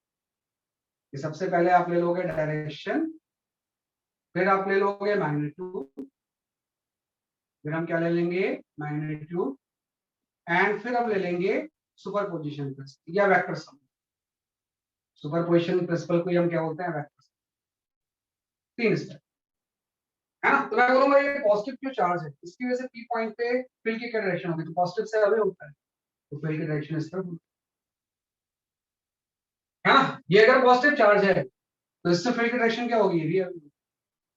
Speaker 1: सबसे पहले आप ले लोगे डायरेक्शन, फिर आप ले लोगे मैग्नीट्यूड, फिर हम क्या ले लेंगे, मैग्नीट्यूड, एंड फिर हम ले लेंगे सुपरपोजिशन प्रिंसिपल या वेक्टर सम। सुपरपोजिशन प्रिंसिपल को हम क्या बोलते हैं, वेक्टर सम। 3 स्टेप है ना। तो मैं बोलूंगा ये पॉजिटिव क्यों चार्ज है, इसकी वजह से पी पॉइंट पे फील्ड की क्या डायरेक्शन होगी, तो पॉजिटिव से अवे होता है, तो फील्ड की डायरेक्शन इस तरफ है ना। ये अगर पॉजिटिव चार्ज है तो इससे फील्ड की डायरेक्शन क्या होगी, ये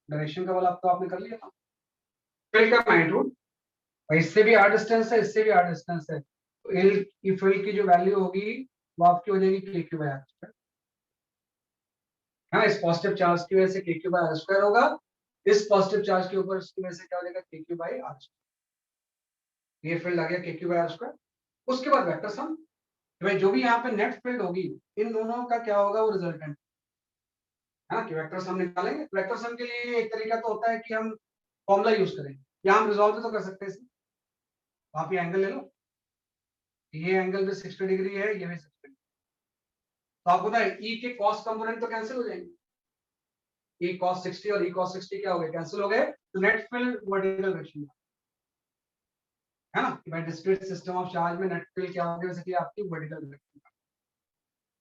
Speaker 1: डायरेक्शन का वाला तो आपने कर लिया था। फील्ड का मैग्नीट्यूड, और इससे भी आर डिस्टेंस है, इससे भी आर डिस्टेंस है, तो एल की फील्ड की जो वैल्यू होगी वो आपकी हो जाएगी के क्यू बाय आर स्क्वायर, है ना। इस पॉजिटिव चार्ज की वजह से के क्यू बाय आर स्क्वायर होगा, इस पॉजिटिव चार्ज के ऊपर इसकी वजह से क्या हो जाएगा, के क्यू बाय आर स्क्वायर। ये फील्ड आ गया के क्यू बाय आर स्क्वायर। उसके बाद वेक्टर सम, भाई जो भी यहाँ पे नेट फील्ड होगी इन दोनों का क्या होगा, वो रिजल्टेंट है ना, कि वेक्टर सम निकालेंगे। वेक्टर सम के लिए एक तरीका तो होता है कि हम फॉर्मूला यूज करें, या हम रिजॉल्व तो कर सकते हैं इसमें। आप ये एंगल ले लो, ये एंगल भी 60 डिग्री है, ये भी 60 डिग्री। तो आपको पता है ई के कॉस कंपोनेंट तो कैंसिल हो जाएंगे, ई cos 60 और ई cos 60 क्या हो गए, कैंसिल हो गए। तो नेट फील्ड वर्टिकल डायरेक्शन है ना, कि भाई डिस्क्रीट सिस्टम ऑफ चार्ज में नेट फील्ड क्या होगी, बेसिकली आपकी वर्टिकल डायरेक्शन।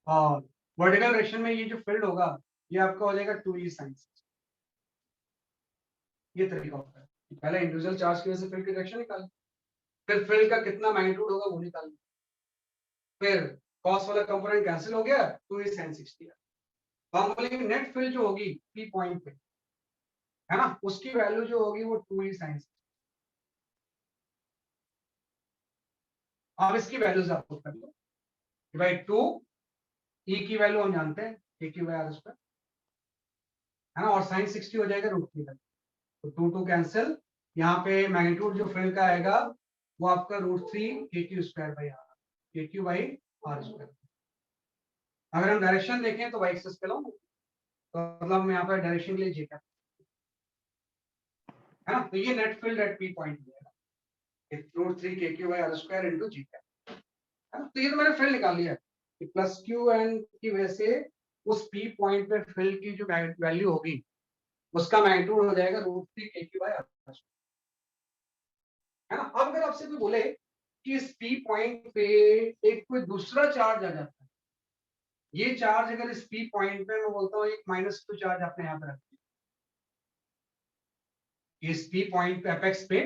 Speaker 1: और वर्टिकल डायरेक्शन में ये जो फील्ड होगा ये आपका हो जाएगा 2e sin 60। ये तरीका होता है कि पहले इंडिविजुअल चार्ज की वजह से फील्ड की डायरेक्शन निकालें, फिर फील्ड का कितना मैग्नीट्यूड होगा वो निकालें, फिर कॉस वाला कंपोनेंट कैंसिल हो गया, 2e sin 60। हम बोलेंगे नेट फील्ड जो होगी पी पॉइंट पे, है ना, उसकी वैल्यू जो होगी वो 2e sin 60। अब इसकी वैल्यूज आपको कर लो कि भाई 2 e की वैल्यू हम जानते हैं के क्यू बाय आर स्क्वायर, है ना, और sin 60 हो जाएगा √3। तो 2 2 कैंसिल, यहाँ पे मैग्नीट्यूड जो फील्ड का आएगा वो आपका √3 के क्यू स्क्वायर बाई आर, के क्यू बाई आर स्क्वायर। अगर हम डायरेक्शन देखें तो वाई एक्सिस पे लो, तो मतलब हम यहाँ पर डायरेक्शन के लिए जी है ना। तो ये net field at P point है √3 के Q by are square into G है ना। तो ये तो मैंने फील्ड निकाल लिया कि प्लस क्यू एन की वजह से उस पी पॉइंट पे फील्ड की जो वैल्यू होगी उसका मैग्नीट्यूड हो जाएगा √3 के क्यू बाई आर स्क्वायर, है ना। अब अगर आपसे कोई बोले कि इस पी पॉइंट पे एक कोई दूसरा चार्ज आ जाता है, ये चार्ज अगर इस पी पॉइंट पे, मैं बोलता हूँ एक -2 चार्ज आपने यहाँ पे रखा, इस पी पॉइंट पे एपेक्स पे,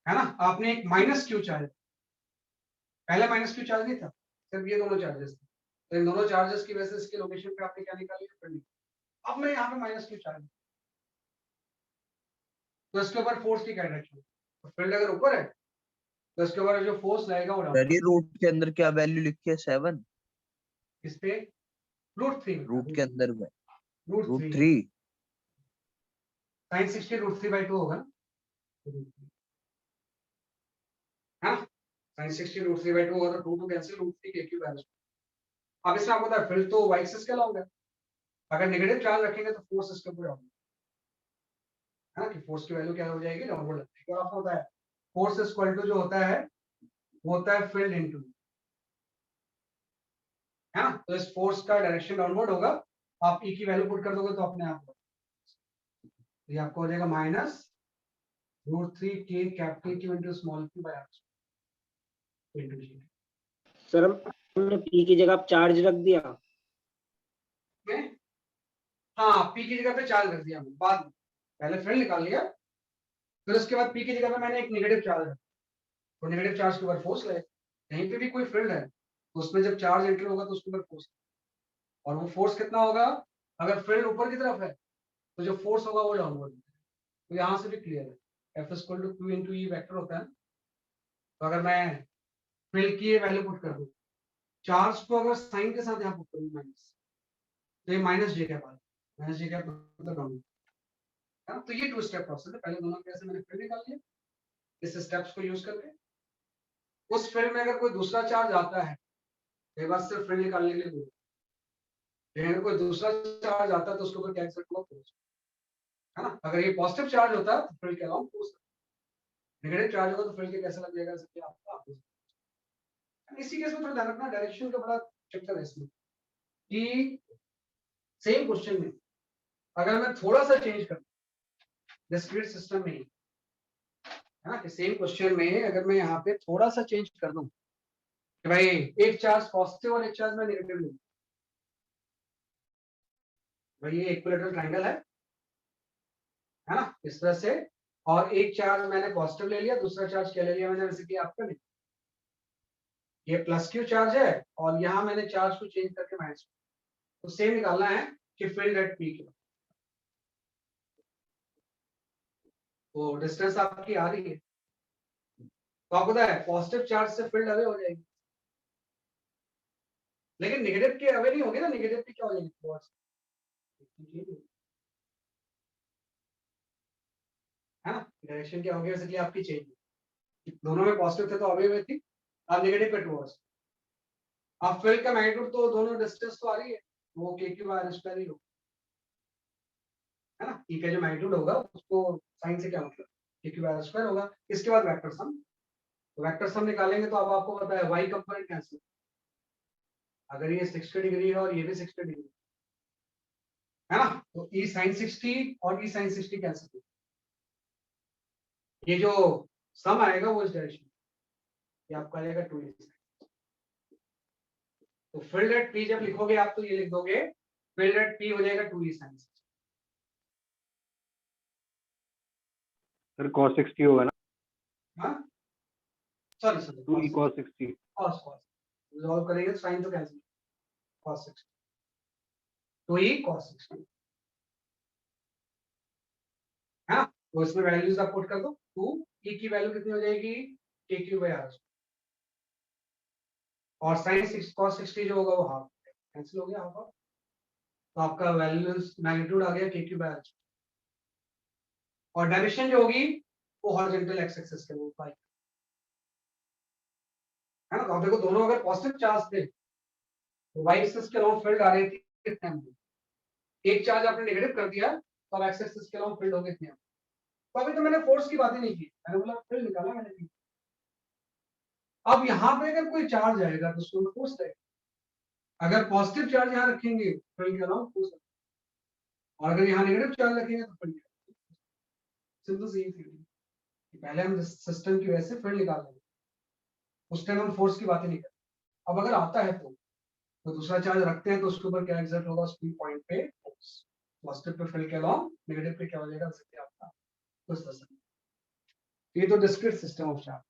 Speaker 1: है ना, आपने एक -q चार्ज, पहले -q चार्ज नहीं था, सिर्फ ये दोनों चार्जेस थे। तो इन दोनों चार्जेस की वजह से इसके लोकेशन पे आपने क्या निकाली, अब मैं यहाँ पे -q चार्ज, तो इसके ऊपर फोर्स की क्या डायरेक्शन, तो फील्ड अगर ऊपर है तो इसके ऊपर जो फोर्स लगेगा वो डाउन।
Speaker 4: सर ये रूट के अंदर क्या वैल्यू लिखी है, 7?
Speaker 1: इस पे √3,
Speaker 4: रूट के अंदर में
Speaker 1: √3
Speaker 4: √3।
Speaker 1: sin 60 √3/2 होगा ना, है ना। sin 60 √3/2 होगा तो 2 2 कैंसिल, √3 के क्यू बैलेंस। अब इसमें आपको पता है फील्ड तो y एक्सिस के अलॉन्ग है, अगर नेगेटिव चार्ज रखेंगे तो फोर्स इसके ऊपर होगा, है ना, कि फोर्स की वैल्यू क्या हो जाएगी, डाउनवर्ड लगेगी। और आपको पता है फोर्स इक्वल टू जो होता है वो होता है फील्ड इनटू, है ना। तो इस फोर्स का डायरेक्शन डाउनवर्ड होगा, आप ई की वैल्यू पुट कर दोगे तो अपने आप ये आपको हो जाएगा -√3 k capital q into small q by r into g.
Speaker 2: Sir हमने पी की जगह चार्ज रख दिया,
Speaker 1: में हाँ पी की जगह पे चार्ज रख दिया, बाद में पहले फील्ड निकाल लिया, फिर उसके बाद पी की जगह पे मैंने एक नेगेटिव चार्ज रखा, तो नेगेटिव चार्ज के ऊपर फोर्स लगे। कहीं पे भी कोई फील्ड है तो उसमें जब चार्ज एंटर होगा तो उसके ऊपर फोर्स, और वो फोर्स कितना होगा, अगर फील्ड ऊपर की तरफ है तो जो फोर्स होगा वो डाउनवर्ड, तो यहाँ से भी क्लियर है F equal to Q into E vector होता है। तो अगर मैं फील्ड की ये वैल्यू पुट कर दूं, चार्ज को अगर साइन के साथ यहाँ पुट करूँ माइनस, तो ये माइनस जे कैप आ माइनस जे कैप मतलब डाउन है ना। तो ये टू स्टेप प्रोसेस है, पहले दोनों कैसे मैंने फील्ड निकाल लिया इस स्टेप्स को यूज करके। उस फील्ड में अगर कोई दूसरा चार्ज आता है, ये बात सिर्फ फील्ड निकालने के लिए बोल, लेकिन अगर कोई दूसरा चार्ज आता है तो उसके ऊपर क्या एक्सर्ट होगा, फोर्स, है ना। अगर ये पॉजिटिव चार्ज होता है तो फील्ड के अलाउंग फोर्स, नेगेटिव चार्ज होगा तो फील्ड के कैसे लग जाएगा, जैसे आपका इसी केस में थोड़ा ध्यान रखना, डायरेक्शन का बड़ा चक्कर है इसमें कि सेम क्वेश्चन में अगर मैं थोड़ा सा चेंज कर डिस्क्रीट सिस्टम में, है ना, कि सेम क्वेश्चन में अगर मैं यहाँ पे थोड़ा सा चेंज कर दूं कि भाई एक चार्ज पॉजिटिव और एक चार्ज में नेगेटिव लूं, भाई ये इक्विलेटरल ट्रायंगल है ना, इस तरह से, और एक चार्ज मैंने पॉजिटिव ले लिया, दूसरा चार्ज क्या ले लिया मैंने, वैसे कि आपका नहीं, ये प्लस क्यू चार्ज है और यहाँ मैंने चार्ज को चेंज करके माइनस, तो सेम निकालना है कि फील्ड एट पी के, तो डिस्टेंस आपकी आ रही है, तो आपको पता है पॉजिटिव चार्ज से फील्ड अवे हो जाएगी, लेकिन नेगेटिव के अवे नहीं होगी ना, नेगेटिव की क्या हो जाएगी, है ना, डायरेक्शन क्या होगी, वैसे आपकी चेंज, दोनों में पॉजिटिव थे तो अवे हुए थी, अब नेगेटिव पे टुवर्ड्स, अब फील्ड का मैग्नीट्यूड तो दोनों डिस्टेंस तो आ रही है, वो के क्यू बार स्क्वायर ही होगा, है ना, ई का जो मैग्नीट्यूड होगा उसको साइन से क्या मतलब के क्यू बार स्क्वायर होगा। इसके बाद वेक्टर सम, तो वेक्टर सम निकालेंगे तो अब आपको पता है वाई कंपोनेंट कैंसिल, अगर ये 60 डिग्री है और ये भी 60 डिग्री है ना, तो ई साइन 60 और ई साइन 60 कैंसिल, ये जो सम आएगा वो इस डायरेक्शन, ये आपका आ जाएगा 2e, तो फील्ड एट पी जब लिखोगे आप तो ये लिख दोगे फील्ड एट पी हो जाएगा 2e साइन,
Speaker 6: सर cos 60 होगा ना,
Speaker 1: हाँ sorry sorry
Speaker 6: 2e cos 60,
Speaker 1: cos resolve करेंगे तो साइन तो कैंसिल, cos 60 2e cos 60, हाँ, तो इसमें वैल्यूज आप पुट कर दो, 2e की वैल्यू कितनी हो जाएगी kq/r, और sin 6 cos 60 जो होगा वो हाफ कैंसिल हो गया, हाफ, तो आपका वैल्यूज मैग्नीट्यूड आ गया kq/r, और डायरेक्शन जो होगी वो हॉरिजॉन्टल एक्स एक्सिस के ऊपर है ना। तो आप देखो दोनों अगर पॉजिटिव चार्ज थे तो वाई एक्सिस के अलाउंग फील्ड आ रही थी कितने में, एक चार्ज आपने नेगेटिव कर दिया तो अब एक्स एक्सिस के अलाउंग फील्ड हो कितने, तो अभी तो मैंने फोर्स की बात ही नहीं की, मैंने बोला फील्ड निकाला मैंने। अब यहाँ पे अगर कोई चार्ज आएगा तो उसको फोर्स लगेगा, अगर पॉजिटिव चार्ज यहाँ रखेंगे फील्ड के अलाउंग फोर्स, और अगर यहाँ नेगेटिव चार्ज रखेंगे तो फील्ड, सिंपल सी थ्योरी, पहले हम सिस्टम की वजह से फील्ड निकाल लेंगे, उस टाइम हम फोर्स की बात ही नहीं करते। अब अगर आता है तो दूसरा चार्ज रखते हैं तो उसके ऊपर क्या एग्जर्ट होगा, उस पॉइंट पे फोर्स, पॉजिटिव पे फील्ड के अलाउंग, नेगेटिव पे क्या हो जाएगा, सकते आपका कुछ तरह से। ये तो डिस्क्रीट सिस्टम ऑफ चार्ज,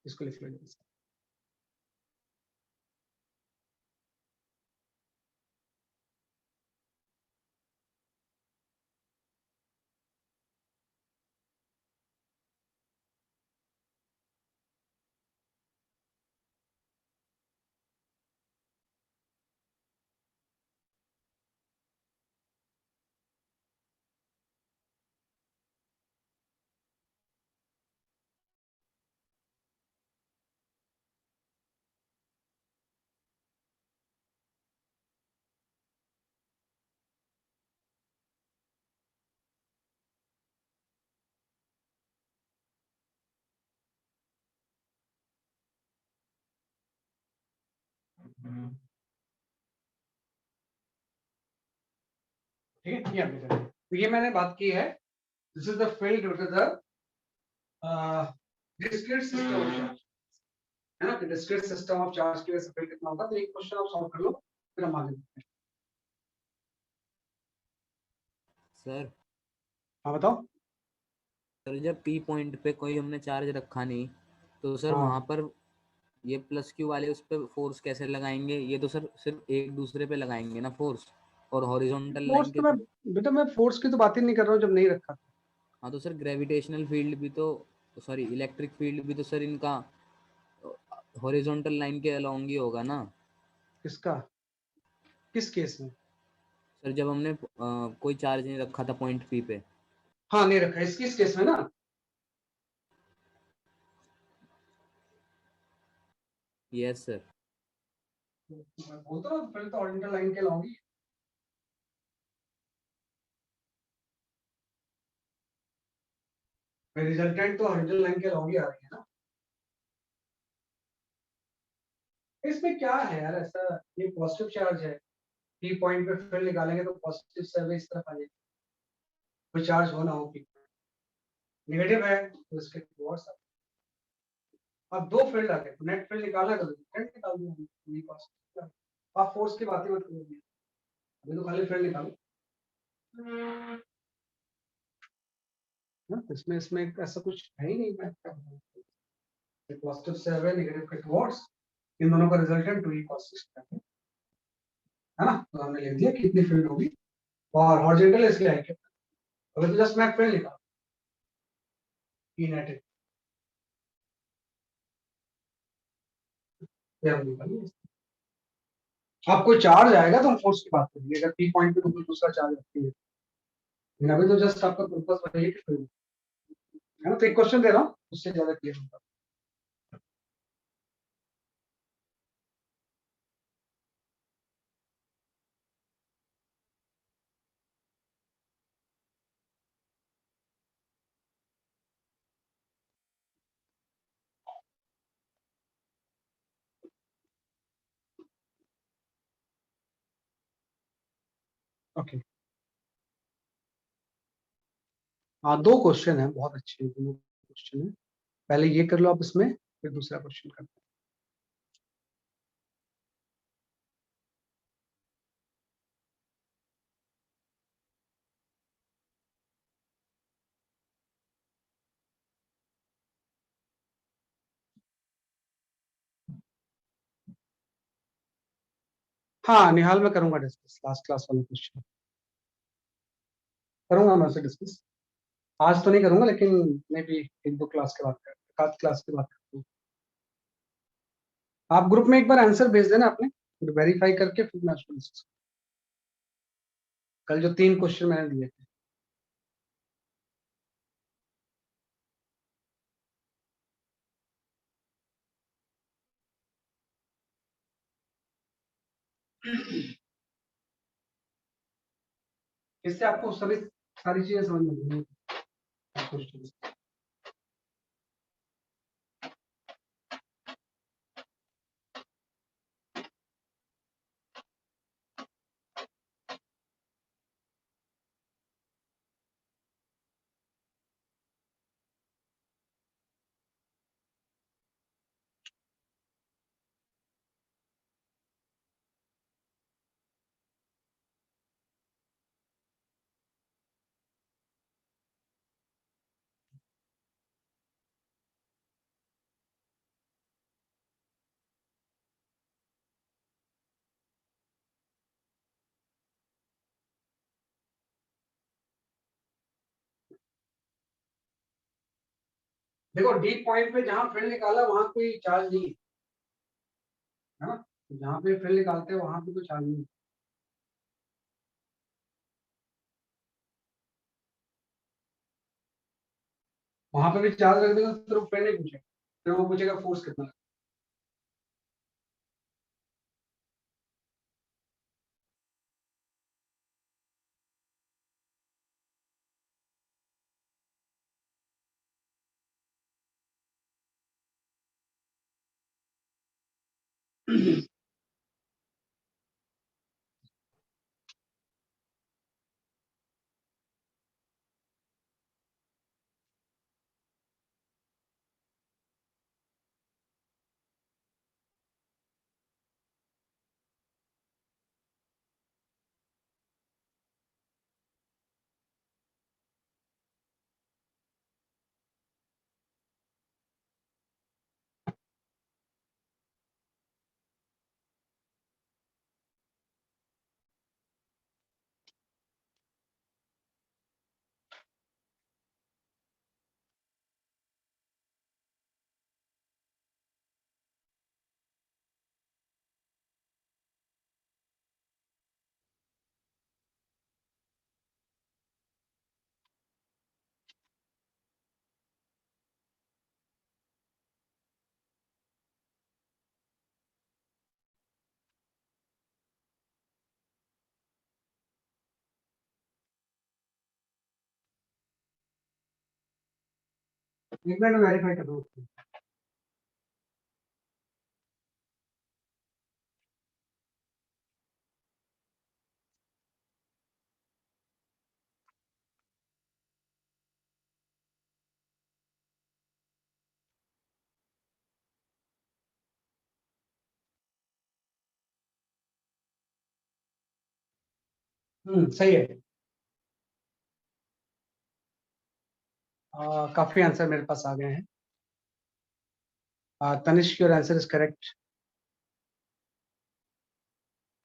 Speaker 1: इसको लिख लो। ठीक है, ये आप लिख रहे हैं। तो ये मैंने बात की है, this is the field due to the discrete system of charge, है ना, कि डिस्क्रीट सिस्टम ऑफ चार्ज की वजह से फील्ड कितना होगा। तो एक क्वेश्चन आप सॉल्व कर लो फिर हम आगे बढ़ते हैं।
Speaker 5: सर
Speaker 1: हाँ बताओ।
Speaker 5: सर जब पी पॉइंट पे कोई हमने चार्ज रखा नहीं तो सर
Speaker 1: हाँ।
Speaker 5: वहां पर ये प्लस क्यू वाले उस पे फोर्स कैसे लगाएंगे? ये तो सर सिर्फ एक दूसरे पे लगाएंगे ना फोर्स, और हॉरिजॉन्टल
Speaker 1: फोर्स
Speaker 5: लाइन
Speaker 1: तो
Speaker 5: के
Speaker 1: मैं बेटा मैं फोर्स की तो बात ही नहीं कर रहा हूँ जब नहीं रखा।
Speaker 5: हाँ तो सर ग्रेविटेशनल फील्ड भी तो, सॉरी इलेक्ट्रिक फील्ड भी तो सर इनका हॉरिजॉन्टल लाइन के अलोंग ही होगा ना
Speaker 1: किसका, किस केस में?
Speaker 5: सर, जब हमने कोई चार्ज नहीं रखा था पॉइंट पी पे।
Speaker 1: हाँ नहीं रखा, इस केस में ना।
Speaker 5: Yes sir.
Speaker 1: मैं बोलता हूँ पहले तो हॉरिजॉन्टल लाइन के लाऊंगी। रिजल्टेंट तो हॉरिजॉन्टल लाइन के लाऊंगी आ रही है ना। इसमें क्या है यार ऐसा, ये पॉजिटिव चार्ज है, पी पॉइंट पे फिर निकालेंगे तो पॉजिटिव सर्वे इस तरफ आ जाएगी, कोई चार्ज हो ना हो पी। नेगेटिव है तो इसके टुवर्ड्स। अब दो फील्ड आ गए तो नेट फील्ड निकालना है तो रिजल्टेंट निकाल दिया हमने, ये पॉजिटिव। आप फोर्स की बात ही मत करो, अभी तो खाली फील्ड निकालो ना। तो इसमें इसमें ऐसा कुछ है ही नहीं। मैं क्या बताऊं, पॉजिटिव सर्वे नेगेटिव के टुवर्ड्स, इन दोनों का रिजल्टेंट 2 cos 6 है ना। तो हमने लिख दिया कितनी फील्ड होगी, और हॉरिजॉन्टल इसलिए आई, अभी तो जस्ट मैं फील्ड निकाल पी नेट ये हम निकालिए। अब कोई चार्ज आएगा तो हम फोर्स की बात करेंगे, अगर पी पॉइंट पे कोई दूसरा चार्ज रखती है, लेकिन अभी तो जस्ट आपका पर्पस वही है कि फील्ड है ना। तो एक क्वेश्चन दे रहा हूँ, उससे ज्यादा क्लियर होगा। ओके, हाँ दो क्वेश्चन है, बहुत अच्छे दोनों क्वेश्चन है। पहले ये कर लो आप इसमें, फिर दूसरा क्वेश्चन करते हैं। हाँ निहाल मैं करूंगा डिस्कस, लास्ट क्लास वाला क्वेश्चन करूंगा मैं उसे डिस्कस। आज तो नहीं करूंगा, लेकिन मे बी एक दो क्लास के बाद क्लास के बाद करता हूँ। आप ग्रुप में एक बार आंसर भेज देना अपने, फिर वेरीफाई करके फिर मैं उसको डिस्कस। कल जो 3 क्वेश्चन मैंने दिए थे। इससे आपको सभी सारी चीजें समझ में आएंगी। देखो डी पॉइंट पे जहां फील्ड निकाला वहां कोई चार्ज नहीं है ना। जहां पे फील्ड निकालते हैं वहां पे कोई चार्ज नहीं है। वहां पे भी चार्ज रख देगा तो फील्ड नहीं पूछेगा, फिर वो पूछेगा फोर्स कितना है। एक मिनट में वेरीफाई कर रहा हूँ। सही है। काफी आंसर मेरे पास आ गए हैं। Tanishk your answer is correct.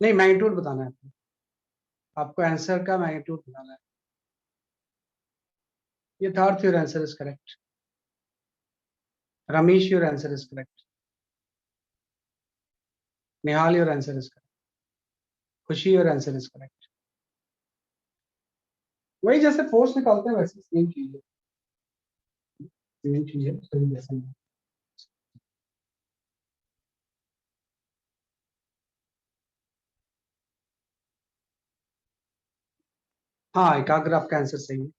Speaker 1: नहीं, मैग्नीट्यूड बताना है आपको आंसर का मैग्नीट्यूड बताना है। ये थार्थ your answer is correct. Ramesh your answer is correct. Nihal your answer is correct. Khushi your answer is correct. वही जैसे फोर्स निकालते हैं वैसे सेम चीज है, सेम चीज है, सही जैसे ही। हाँ, एकाग्र आपका आंसर सही है।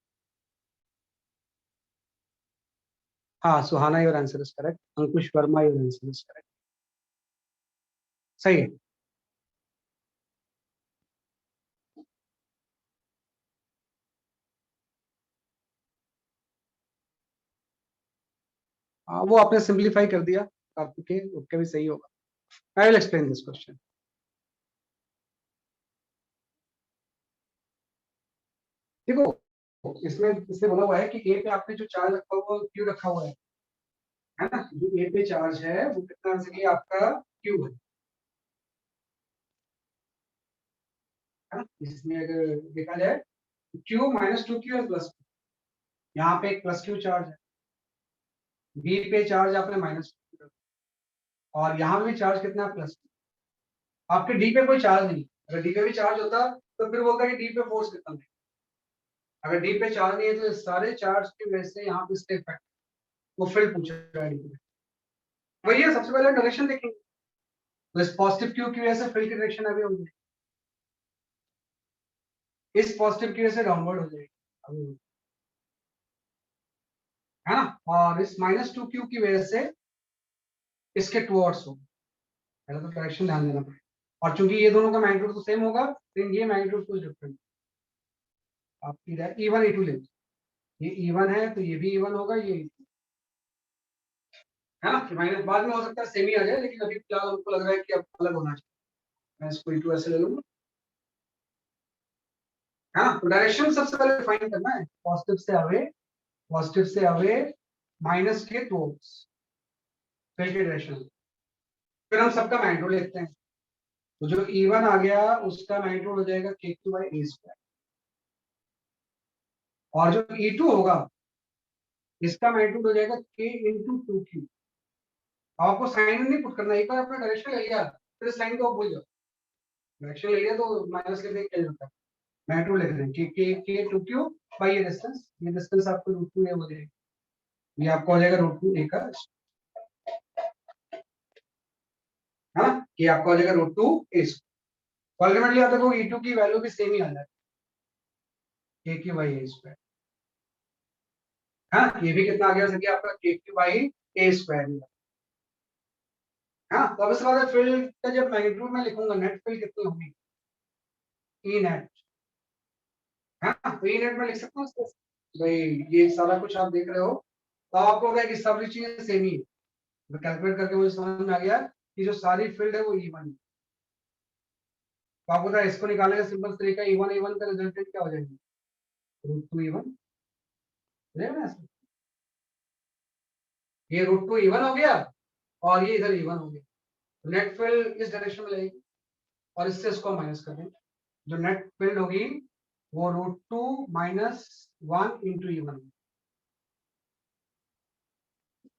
Speaker 1: हाँ, Suhana your answer is correct. Ankush Verma your answer is correct. सही है। वो आपने सिंप्लीफाई कर दिया कार्तिकेय, उसका भी सही होगा। I will explain this question. देखो इसमें इससे बोला हुआ है कि ए पे आपने जो चार्ज रखा हुआ है क्यू रखा हुआ है ना। जो ए पे चार्ज है वो कितना से आपका क्यू है ना। इसमें अगर देखा जाए Q minus two Q plus, यहाँ पे एक प्लस क्यू चार्ज है, बी पे चार्ज आपने माइनस, और यहाँ पे भी चार्ज कितना प्लस। आपके डी पे कोई चार्ज नहीं, अगर डी पे भी चार्ज होता तो फिर बोलता कि डी पे फोर्स कितना है। अगर डी पे चार्ज नहीं है तो सारे चार्ज की वजह से यहाँ पे स्टेप फैक्टर वो फील्ड पूछा है डी पे। वही है, सबसे पहले डायरेक्शन देखेंगे तो इस पॉजिटिव क्यू की वजह से फील्ड की डायरेक्शन अभी होगी, इस पॉजिटिव की वजह से डाउनवर्ड हो जाएगी है ना, और इस माइनस टू क्यू की वजह से इसके टुवर्ड्स हो। पहले तो डायरेक्शन ध्यान देना पड़ेगा, और चूंकि ये दोनों का मैग्नीट्यूड तो सेम होगा लेकिन ये मैग्नीट्यूड कुछ डिफरेंट। आपकी E1 E2 ले, ये E1 है तो ये भी E1 होगा, ये E2 है ना। माइनस बाद में हो सकता है सेम ही आ जाए, लेकिन अभी फिलहाल हमको लग रहा है कि अब अलग होना चाहिए। मैं इसको E2 ऐसे ले लूंगा है ना। तो डायरेक्शन सबसे पहले डिफाइन करना है, पॉजिटिव से अवे माइनस के टुवर्ड्स फील्ड के डायरेक्शन। फिर हम सबका मैग्नीट्यूड लिखते हैं, तो जो E1 आ गया उसका मैग्नीट्यूड हो जाएगा KQ/A², और जो E2 होगा इसका मैग्नीट्यूड हो जाएगा K इंटू 2Q। आपको साइन नहीं पुट करना, एक बार अपना डायरेक्शन ले लिया फिर साइन को भूल जाओ। डायरेक्शन ले लिया तो माइनस के लिए क्या होता है, मैग्नीट्यूड लिख रहे हैं K 2Q बाई ये डिस्टेंस आपको √2 हो जाएगा, ये आपको हो जाएगा √2 A का, है ना। ये आपको हो जाएगा √2 A²। अल्टीमेटली आप देखो E2 की वैल्यू भी सेम ही आ जाएगी KQ/A²। हाँ, ये भी कितना आ गया सके आपका KQ/A²। हाँ, तो अब इसके बाद फील्ड का जब मैग्नीट्यूड में लिखूंगा नेट फील्ड कितनी होगी E नेट, हाँ तो E नेट में लिख सकता हूँ इसको। भाई ये सारा कुछ आप देख रहे हो तो आपको होगा कि सारी चीजें सेम ही है। तो कैलकुलेट करके मुझे समझ में आ गया कि जो सारी फील्ड है वो E1 है। तो आपको पता है इसको निकालने का सिंपल तरीका E1 का रिजल्टेंट क्या हो जाएगी √2 E1 ना। ये √2 E1 हो गया और ये इधर E1 हो गया, तो नेट फील्ड इस डायरेक्शन में लगेगी और इससे इसको माइनस कर देंगे। जो नेट फील्ड होगी वो √2 - 1 इंटू E1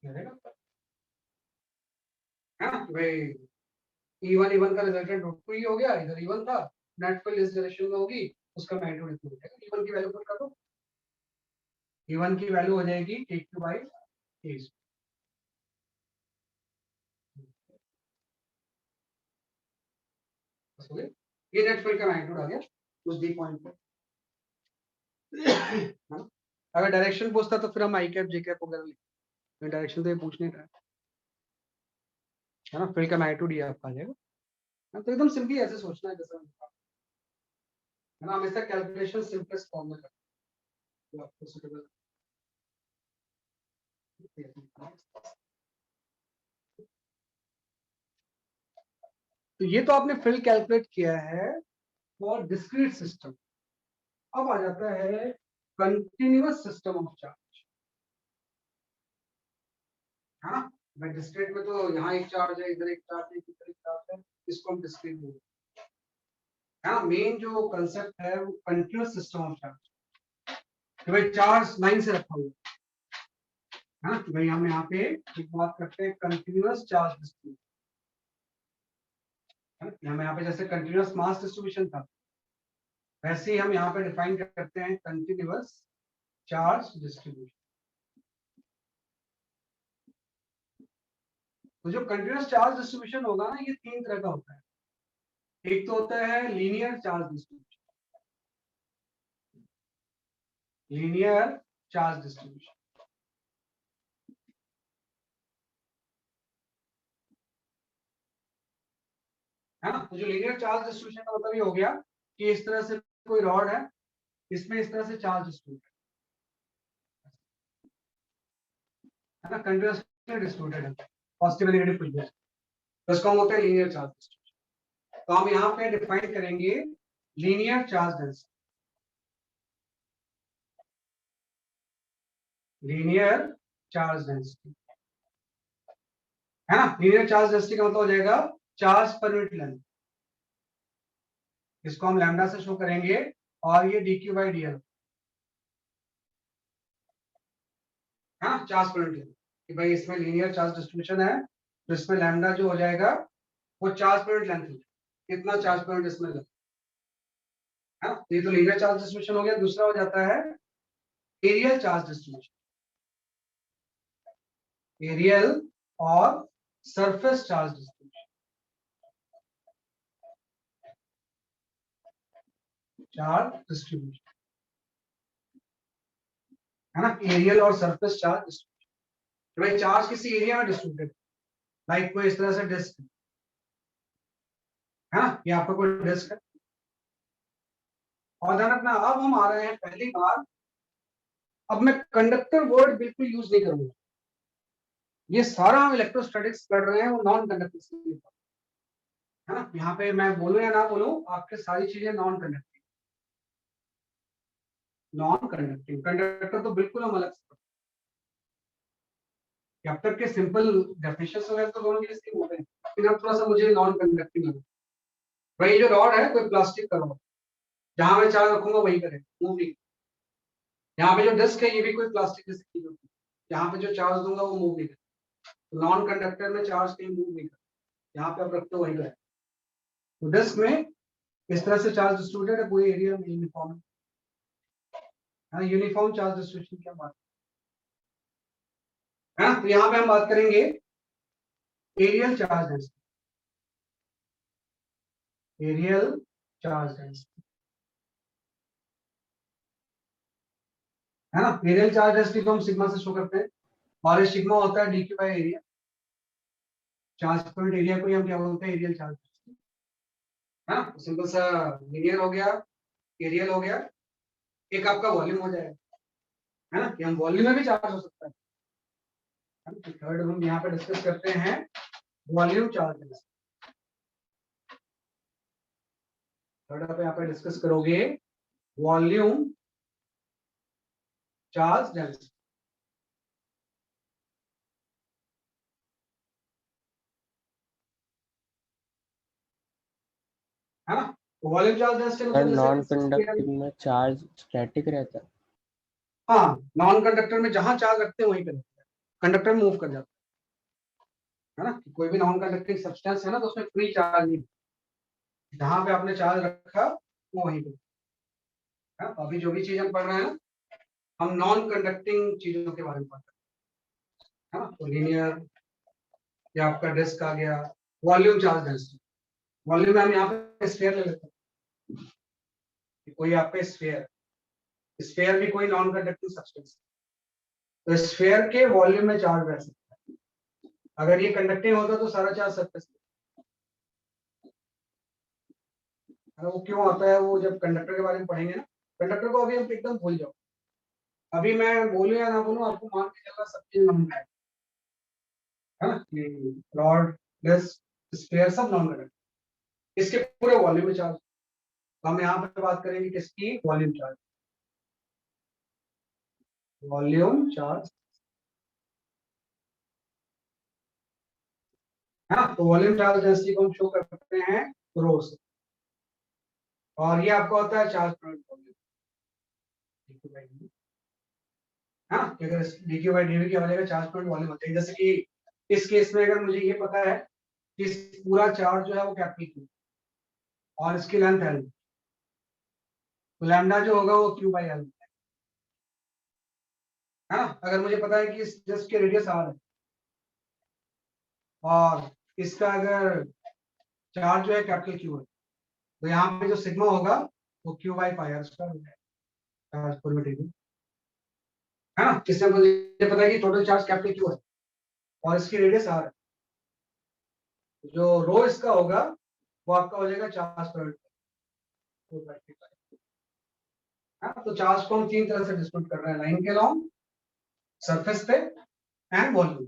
Speaker 1: है ना। भाई E1 का रिजल्टेंट √2 ही हो गया, इधर E1 था, नेट फील्ड इस डायरेक्शन में होगी, उसका मैग्नीट्यूड इतना हो जाएगा। E1 की वैल्यू पुट कर दो, E1 की वैल्यू हो जाएगी KQ/A²। ये नेट फील्ड का मैग्नीट्यूड आ गया उस डी पॉइंट पर। अगर डायरेक्शन पूछता तो फिर हम आई कैप जे कैप वगैरह लिखते डायरेक्शन तो ये पूछ नहीं रहा है ना, फील्ड का मैग्नीट्यूड ये आपका आ जाएगा। तो एकदम सिंपली ऐसे सोचना है जैसा है ना, हमेशा कैलकुलेशन सिंपलेस्ट फॉर्म में करते हैं, तो आपको सुटेबल। तो ये तो आपने फील्ड कैलकुलेट किया है फॉर डिस्क्रीट सिस्टम। अब आ जाता है कंटिन्यूअस सिस्टम ऑफ चार्ज, है ना। भाई डिस्क्रीट में तो यहाँ एक चार्ज है, इधर एक चार्ज है, इधर एक चार्ज है, इसको हम डिस्क्रीट बोलते हैं, है ना। मेन जो कंसेप्ट है वो कंटिन्यूअस सिस्टम ऑफ चार्ज, कि भाई चार्ज लाइन से रखा हुआ है ना। कि भाई हम यहाँ पे एक बात करते हैं कंटिन्यूअस चार्ज डिस्ट्रीब्यूशन, हम यहाँ पे जैसे कंटिन्यूअस मास डिस्ट्रीब्यूशन था, वैसे ही हम यहाँ पे डिफाइन करते हैं कंटिन्यूअस चार्ज डिस्ट्रीब्यूशन। तो जो कंटिन्यूअस चार्ज डिस्ट्रीब्यूशन होगा ना, ये तीन तरह का होता है। एक तो होता है linear charge distribution, linear charge distribution, है ना। तो जो लीनियर चार्ज डिस्ट्रीब्यूशन का मतलब ये हो गया कि इस तरह से कोई रॉड है, इसमें इस तरह से चार्ज डिस्ट्रीब्यूट है ना, कंटिन्यूअसली डिस्ट्रीब्यूटेड है, पॉजिटिव नेगेटिव कुछ भी है, तो इसका हम होता है लीनियर चार्ज डिस्ट्रीब्यूशन। तो हम यहाँ पे डिफाइन करेंगे linear charge density, linear charge density, है ना। लीनियर चार्ज डेंसिटी का मतलब हो जाएगा चार्ज पर यूनिट लेंथ, इसको हम लैम्डा से शो करेंगे, और ये dq by dl, है ना, चार्ज पर यूनिट लेंथ। कि भाई इसमें लीनियर चार्ज डिस्ट्रीब्यूशन है, तो इसमें लैम्डा जो हो जाएगा वो चार्ज पर यूनिट लेंथ है, कितना चार्ज पर यूनिट इसमें लेंथ, है ना। ये तो लीनियर चार्ज डिस्ट्रीब्यूशन हो गया। दूसरा हो जाता है एरियल चार्ज डिस्ट्रीब्यूशन, एरियल और surface charge distribution, charge distribution, है ना, एरियल और सरफेस चार्ज डिस्ट्रीब्यूशन। भाई चार्ज किसी एरिया में डिस्ट्रीब्यूटेड, लाइक कोई इस तरह से डिस्क है ना, ये आपका कोई डिस्क है। और ध्यान रखना, अब हम आ रहे हैं पहली बार, अब मैं कंडक्टर वर्ड बिल्कुल यूज नहीं करूंगा, ये सारा हम इलेक्ट्रोस्टैटिक्स पढ़ रहे हैं वो नॉन कंडक्टिंग से, है ना। यहाँ पे मैं बोलूं या ना बोलूं, आपके सारी चीजें non conducting, non conducting. Conductor तो बिल्कुल हम अलग से, जब तक के सिंपल डेफिनेशन वगैरह तो दोनों के सेम होते हैं, लेकिन अब थोड़ा सा मुझे नॉन कंडक्टिंग लगा। भाई जो रॉड है कोई प्लास्टिक का रॉड, जहां मैं चार्ज रखूंगा वही करे, मूव नहीं। यहाँ पे जो डिस्क है ये भी कोई प्लास्टिक जैसी चीज होती है, यहाँ पे जो चार्ज दूंगा वो मूव नहीं करे। नॉन कंडक्टर में चार्ज कहीं मूव नहीं करे, यहाँ पे आप रखते हो वही करे। तो डिस्क में इस तरह से चार्ज डिस्ट्रीब्यूटेड है, पूरे एरिया में यूनिफॉर्म है, यूनिफॉर्म चार्ज डिस्ट्रीब्यूशन की बात है ना। तो यहाँ पे हम बात करेंगे areal charge density, areal charge density, है ना। एरियल चार्ज डेंसिटी को हम सिग्मा से शो करते हैं, और ये सिग्मा होता है dq by area, charge per unit area को ही हम क्या बोलते हैं, एरियल चार्ज डेंसिटी, है ना। सिंपल सा लीनियर हो गया, एरियल हो गया, एक आपका वॉल्यूम हो जाएगा, है ना, कि हम वॉल्यूम में भी चार्ज हो सकता है। थर्ड हम यहाँ पे डिस्कस करते हैं वॉल्यूम चार्ज डेंसिटी। थर्ड आप यहाँ पे डिस्कस करोगे वॉल्यूम चार्ज डेंसिटी, है ना। वॉल्यूम चार्ज डेंसिटी
Speaker 2: सर
Speaker 1: मतलब
Speaker 2: नॉन
Speaker 1: जैसे
Speaker 2: कंडक्टिंग में चार्ज स्टैटिक रहता है।
Speaker 1: हाँ, नॉन कंडक्टर में जहां चार्ज रखते हैं वहीं पे रहता है, कंडक्टर में मूव कर जाता है ना। कोई भी नॉन कंडक्टिंग सब्सटेंस है ना, तो उसमें फ्री चार्ज नहीं, जहां पे आपने चार्ज रखा वो वहीं पे है। अभी जो भी चीज हम पढ़ रहे हैं हम नॉन कंडक्टिंग चीजों के बारे में पढ़ रहे हैं, है ना। तो लीनियर या आपका डिस्क आ गया, वॉल्यूम चार्ज डेंसिटी, वॉल्यूम में हम यहाँ पे स्फीयर ले लेते हैं, कोई आपका स्फीयर, स्फीयर भी कोई नॉन कंडक्टिंग सब्सटेंस, तो स्फीयर के वॉल्यूम में चार्ज रह सकता है। अगर ये कंडक्टिंग होता तो सारा चार्ज सरफेस पे। वो क्यों आता है, वो जब कंडक्टर के बारे में पढ़ेंगे ना। कंडक्टर को अभी हम एकदम भूल जाओ, अभी मैं बोलूं या ना बोलूं आपको मान के चलना सब चीज नॉन है ना, कि रॉड प्लस स्फीयर सब नॉन कंडक्टर, इसके पूरे वॉल्यूम में चार्ज। तो हम यहाँ पे बात करेंगे किसकी, वॉल्यूम चार्ज। वॉल्यूम चार्ज है ना। तो वॉल्यूम चार्ज डेंसिटी को हम शो कर सकते हैं रो से, और ये आपका होता है चार्ज पॉइंट वॉल्यूम है ना। कि अगर dq बाई dv की वजह चार्ज पॉइंट वॉल्यूम होता है। जैसे कि इस केस में अगर मुझे ये पता है कि इस पूरा चार्ज जो है वो कैपिटल Q और इसकी लेंथ L, तो लैम्डा जो होगा वो Q बाई L है ना। अगर मुझे पता है कि इस डिस्क की रेडियस R है और इसका अगर चार्ज जो है कैपिटल Q है, तो यहाँ पे जो सिग्मा होगा वो Q by pi R square हो जाएगा चार्ज पर मीटर है ना। इससे मुझे पता है कि टोटल चार्ज कैपिटल Q है और इसकी रेडियस R है। जो रो इसका होगा वो आपका हो जाएगा चार्ज पर मीटर। तो चार्ज को हम तीन तरह से डिस्ट्रीब्यूट कर रहे हैं, लाइन के लॉन्ग, सरफेस पे एंड वॉल्यूम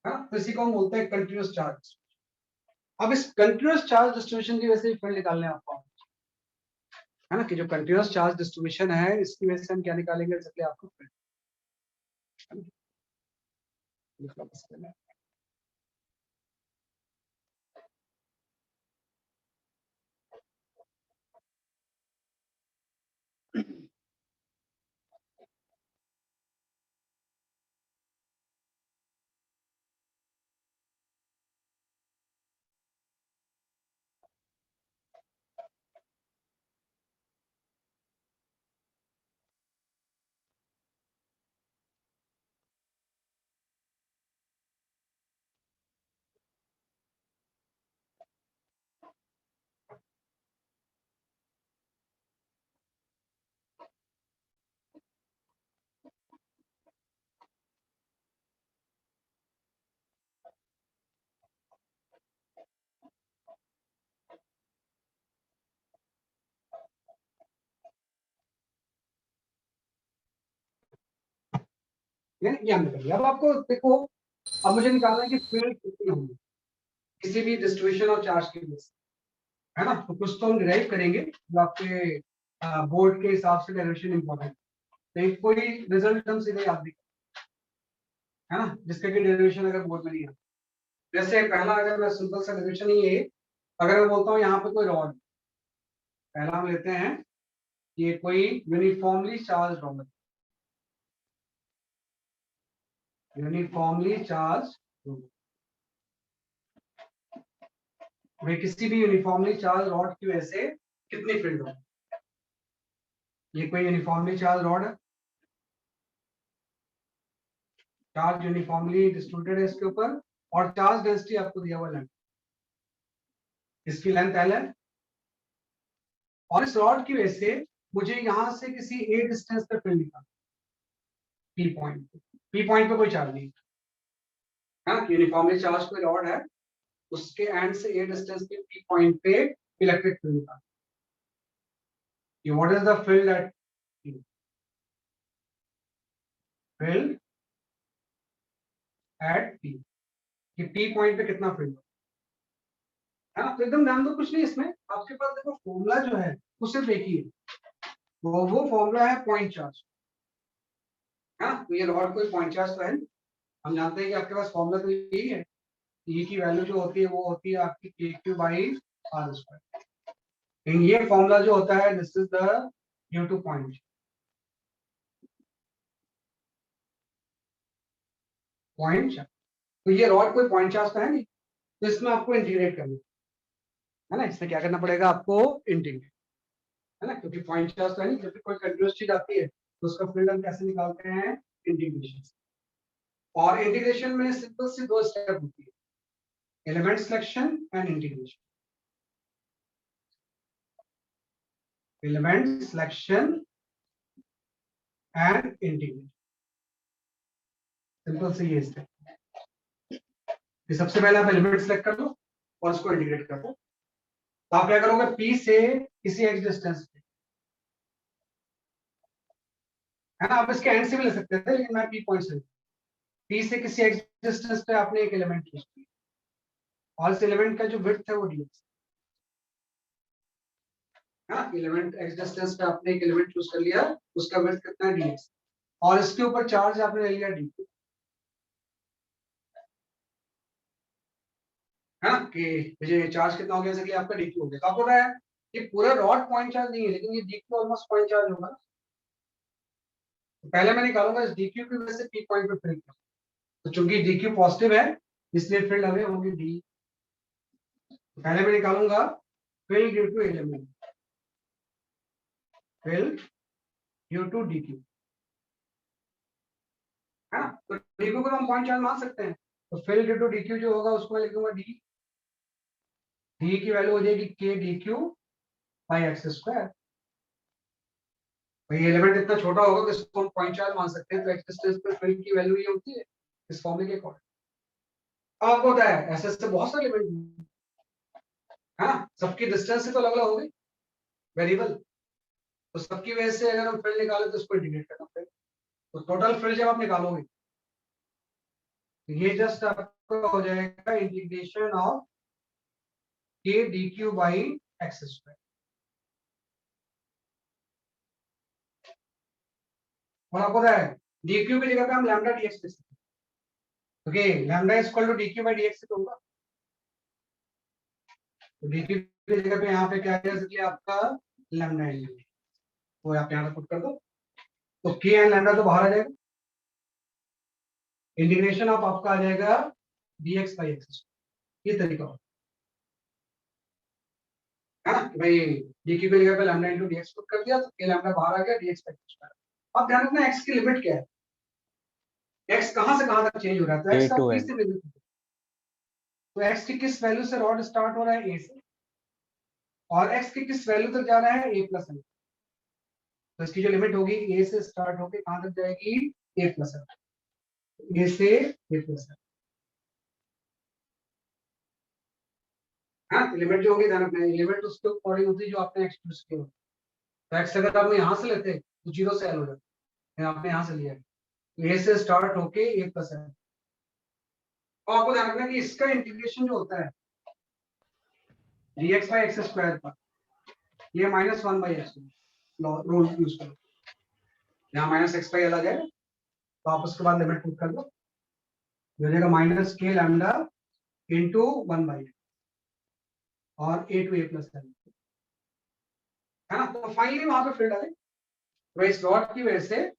Speaker 1: है ना। तो इसी को हम बोलते हैं कंटिन्यूअस चार्ज। अब इस कंटिन्यूअस चार्ज डिस्ट्रीब्यूशन की वजह से फील्ड निकालने आपको है ना, कि जो कंटिन्यूअस चार्ज डिस्ट्रीब्यूशन है इसकी वजह से हम क्या निकालेंगे, इसलिए आपको फील्ड ये हमने कर लिया। अब आपको देखो, अब मुझे निकालना है कि फील्ड कितनी होगी किसी भी डिस्ट्रीब्यूशन ऑफ चार्ज के लिए है ना। तो कुछ तो हम डिराइव करेंगे जो आपके बोर्ड के हिसाब से डेरिवेशन इंपॉर्टेंट, तो एक कोई रिजल्ट हम सीधे याद नहीं है ना, जिसका कि डेरिवेशन अगर बोर्ड में नहीं है। जैसे पहला अगर मैं सिंपल सा डेरिवेशन ही है, अगर मैं बोलता हूँ यहाँ पे कोई रॉड, पहला हम लेते हैं ये कोई uniformly charge rod, uniformly charge, भाई किसी भी यूनिफॉर्मली चार्ज रॉड की वजह से कितनी फील्ड हो। ये कोई यूनिफॉर्मली चार्ज रॉड है, चार्ज यूनिफॉर्मली डिस्ट्रीब्यूटेड है इसके ऊपर, और चार्ज डेंसिटी आपको दिया हुआ लेंथ, इसकी लेंथ L है, और इस रॉड की वजह से मुझे यहां से किसी ए डिस्टेंस पे फील्ड निकालना, पी पॉइंट पे कोई चार्ज नहीं है ना। यूनिफॉर्मली चार्ज कोई रॉड है, उसके एंड से ए डिस्टेंस पे पी पॉइंट पे इलेक्ट्रिक फील्ड निकालना। What is the field eight field at P, कि पी पॉइंट पे कितना फील्ड है ना। तो एकदम ध्यान दो, कुछ नहीं इसमें आपके पास देखो फॉर्मूला जो है वो सिर्फ एक ही है, वो फॉर्मूला है पॉइंट चार्ज है ना। तो ये रॉड कोई पॉइंट चार्ज तो है नहीं। हम जानते हैं कि आपके पास फॉर्मूला तो यही है, ई की वैल्यू जो होती है वो होती है आपकी के क्यू बाई आर स्क्वायर। लेकिन ये फॉर्मूला जो होता है this is the due to point charge. तो ये रॉड कोई पॉइंट चार्ज तो है नहीं, तो इसमें आपको इंटीग्रेट करना है ना। इसमें क्या करना पड़ेगा आपको, इंटीग्रेट है ना, क्योंकि पॉइंट चार्ज तो है नहीं। जब भी कोई कंटिन्यूअस चीज आती है तो उसका फील्ड हम कैसे निकालते हैं, इंटीग्रेशन। और इंटीग्रेशन में सिंपल सी दो स्टेप होती है, element selection and integration. Element selection and integration. Simple सी ये स्टेप। ये सबसे पहले आप एलिमेंट सेलेक्ट कर लो और उसको इंटीग्रेट कर दो। तो आप क्या करोगे, P से किसी x डिस्टेंस पे, है ना, आप इसके एंड से भी ले सकते थे लेकिन मैं P पॉइंट से, P से किसी x डिस्टेंस पे आपने एक एलिमेंट चूज किया और इस एलिमेंट का जो विड्थ है वो dx है ना। एलिमेंट x डिस्टेंस पे आपने एक एलिमेंट चूज कर लिया, उसका विड्थ कितना है dx, और इसके ऊपर चार्ज आपने ले लिया dq, है ना, कि मुझे चार्ज कितना हो गया, जैसे कि आपका dq हो गया। तो आपको पता है ये पूरा रॉड पॉइंट चार्ज नहीं है लेकिन ये dq ऑलमोस्ट पॉइंट चार्ज होगा ना। तो पहले मैं निकालूंगा इस dq की वजह से p पॉइंट पे फिल, तो चूंकि dq पॉजिटिव है इसलिए फील्ड अवे होगी d। तो पहले मैं निकालूंगा field due to element, field due to dq, है ना। तो dq को हम पॉइंट चार्ज मान सकते हैं, तो फील्ड ड्यू टू dq जो होगा उसको मैं लिखूंगा d, d की वैल्यू हो जाएगी k dq by x square. भाई एलिमेंट इतना छोटा होगा कि इसको हम पॉइंट चार्ज मान सकते हैं, तो एक्स डिस्टेंस पे फील्ड की वैल्यू ये होती है इस फॉर्मूले के अकॉर्डिंग। आपको होता है ऐसे ऐसे बहुत सारे एलिमेंट, है ना, सबकी डिस्टेंस से तो अलग अलग होगी वेरिएबल, तो सबकी वजह से अगर हम फील्ड निकालें तो इसको इंटीग्रेट करना पड़ेगा। तो टोटल फील्ड जब आप निकालोगे तो ये जस्ट आपका हो जाएगा integration of k dq by x square. और आपको पता है dq की जगह पे हम लैम्डा dx लिख सकते हैं, क्योंकि lambda is equal to dq by dx से तो होगा। तो dq की जगह पे यहाँ पे क्या है, जैसे कि आपका लैम्डा है, वो आप यहाँ पे पुट कर दो, तो k एंड लैम्डा तो बाहर आ जाएगा, इंटीग्रेशन ऑफ आपका आ जाएगा dx बाई एक्स, ये तरीका होगा, है ना, कि भाई dq की जगह पे लैम्डा इनटू dx पुट कर दिया तो k लैम्डा बाहर आ गया, dx बाई एक्स स्क्वायर। अब ध्यान रखना x की लिमिट क्या है, x कहां से कहां तक चेंज हो रहा है, तो x
Speaker 2: A
Speaker 1: का
Speaker 2: to
Speaker 1: p
Speaker 2: N।
Speaker 1: से लिमिट, तो x की किस वैल्यू से रॉड स्टार्ट हो रहा है a से, और x की किस वैल्यू तक जा रहा है a प्लस n, तो इसकी जो लिमिट होगी a से स्टार्ट होके कहां तक जाएगी a प्लस n, a से a प्लस n, हाँ, लिमिट जो होगी ध्यान रखना है, लिमिट उसके अकॉर्डिंग होती है जो आपने x चूज किया, तो x अगर आप यहां से लेते तो 0 से l हो जाता, आपने यहां से लिया a से स्टार्ट होके a प्लस n। और आपको ध्यान रखना है कि इसका इंटीग्रेशन जो होता है dx बाई एक्स स्क्वायर का, ये minus 1 by x rule use करो, यहाँ माइनस एक्स बाई एल आ जाएगा, तो आप उसके बाद लिमिट पुट कर दो, हो जाएगा minus k lambda into 1 by और a to a plus l, है ना। तो फाइनली वहां पे फील्ड आ गई, तो इस डॉट की वजह से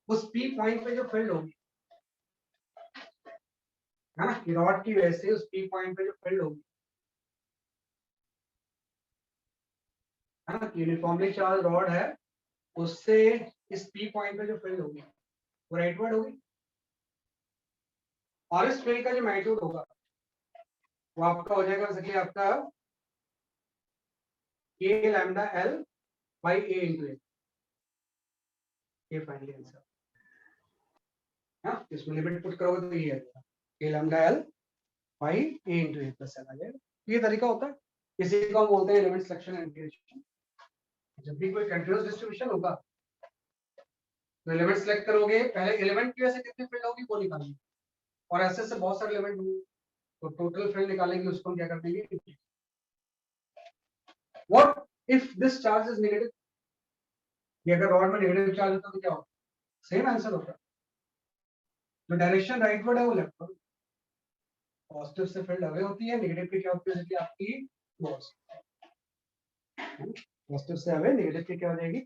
Speaker 1: उस p पॉइंट पे जो फील्ड होगी, है ना, रॉड की वजह से उस p पॉइंट पे जो फील्ड होगी, है ना, यूनिफॉर्मली चार्ज रॉड है, उससे इस p पॉइंट पे जो फील्ड होगी वो राइटवर्ड होगी, और इस फील्ड का जो मैग्नीट्यूड होगा वो आपका हो जाएगा जैसे कि आपका k lambda l by a into a, ये फाइनली आंसर, हाँ, इसमें लिमिट पुट करोगे तो ये आएगा k lambda l by a into a plus l आ जाएगा। ये तरीका होता है, इसी को हम बोलते हैं एलिमेंट सिलेक्शन एंड इंटीग्रेशन। जब भी कोई कंटीन्यूअस डिस्ट्रीब्यूशन होगा तो एलिमेंट सेलेक्ट करोगे, पहले एलिमेंट की वजह से कितनी फील्ड होगी वो निकालेंगे, और ऐसे से बहुत सारे एलिमेंट होंगे तो टोटल फील्ड निकालेंगे, उसको हम क्या कर देंगे, what if this charge is negative, ये अगर रॉड में नेगेटिव चार्ज होता तो क्या होगा, सेम आंसर होगा, जो डायरेक्शन राइटवर्ड है वो लेफ्टवर्ड, पॉजिटिव से फील्ड अवे होती है, नेगेटिव की क्या होती है, जैसे आपकी क्रॉस, पॉजिटिव से अवे, नेगेटिव की क्या हो जाएगी,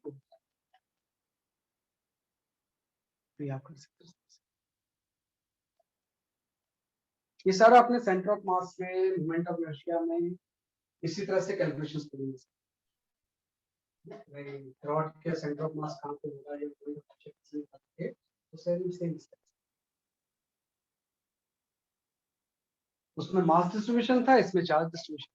Speaker 1: तो ये आप कर सकते हो। ये सारा अपने सेंटर ऑफ मास से मोमेंट ऑफ इनर्शिया में इसी तरह से कैलकुलेशंस करेंगे, रॉड के सेंटर ऑफ मास कहां पे होगा या कोई ऑब्जेक्ट से करके तो सेम उसमें मास डिस्ट्रीब्यूशन था, इसमें चार्ज डिस्ट्रीब्यूशन,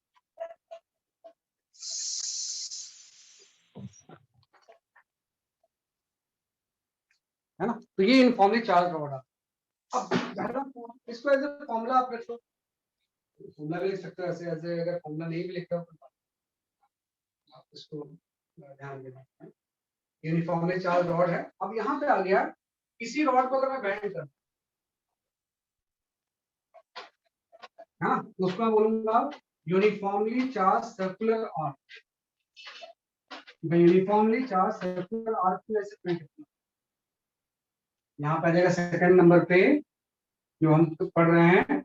Speaker 1: है ना। तो ये यूनिफॉर्मली चार्ज रॉड है, अब इसको एज ए फॉर्मूला आप रख लो, फॉर्मूला भी लिख सकते हो ऐसे ऐसे, अगर फॉर्मूला नहीं भी लिखते हो तो आप इसको ध्यान देना। यूनिफॉर्मली चार्ज रॉड है। अब यहाँ पे आ गया, इसी रॉड को अगर मैं बेंड कर, हाँ, तो उसको मैं बोलूंगा uniformly charge circular arc. Uniformly charge circular arc की वैसे प्रिंट करना, यहाँ पे आ जाएगा सेकंड नंबर पे जो हम पढ़ रहे हैं,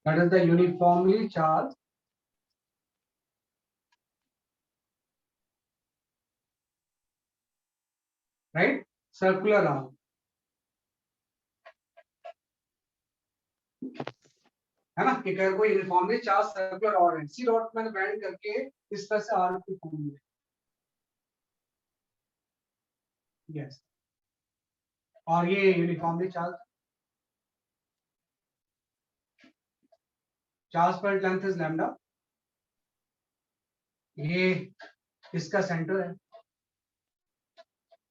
Speaker 1: that is the uniformly charge right circular arc, है ना। कि अगर कोई यूनिफॉर्मली चार्ज सर्कुलर रॉड है, इसी रॉड को मैंने बेंड करके इस तरह से आर्क की फॉर्म में, यस, और ये यूनिफॉर्मली चार्ज पर लेंथ इज लैम्डा, ये इसका सेंटर है,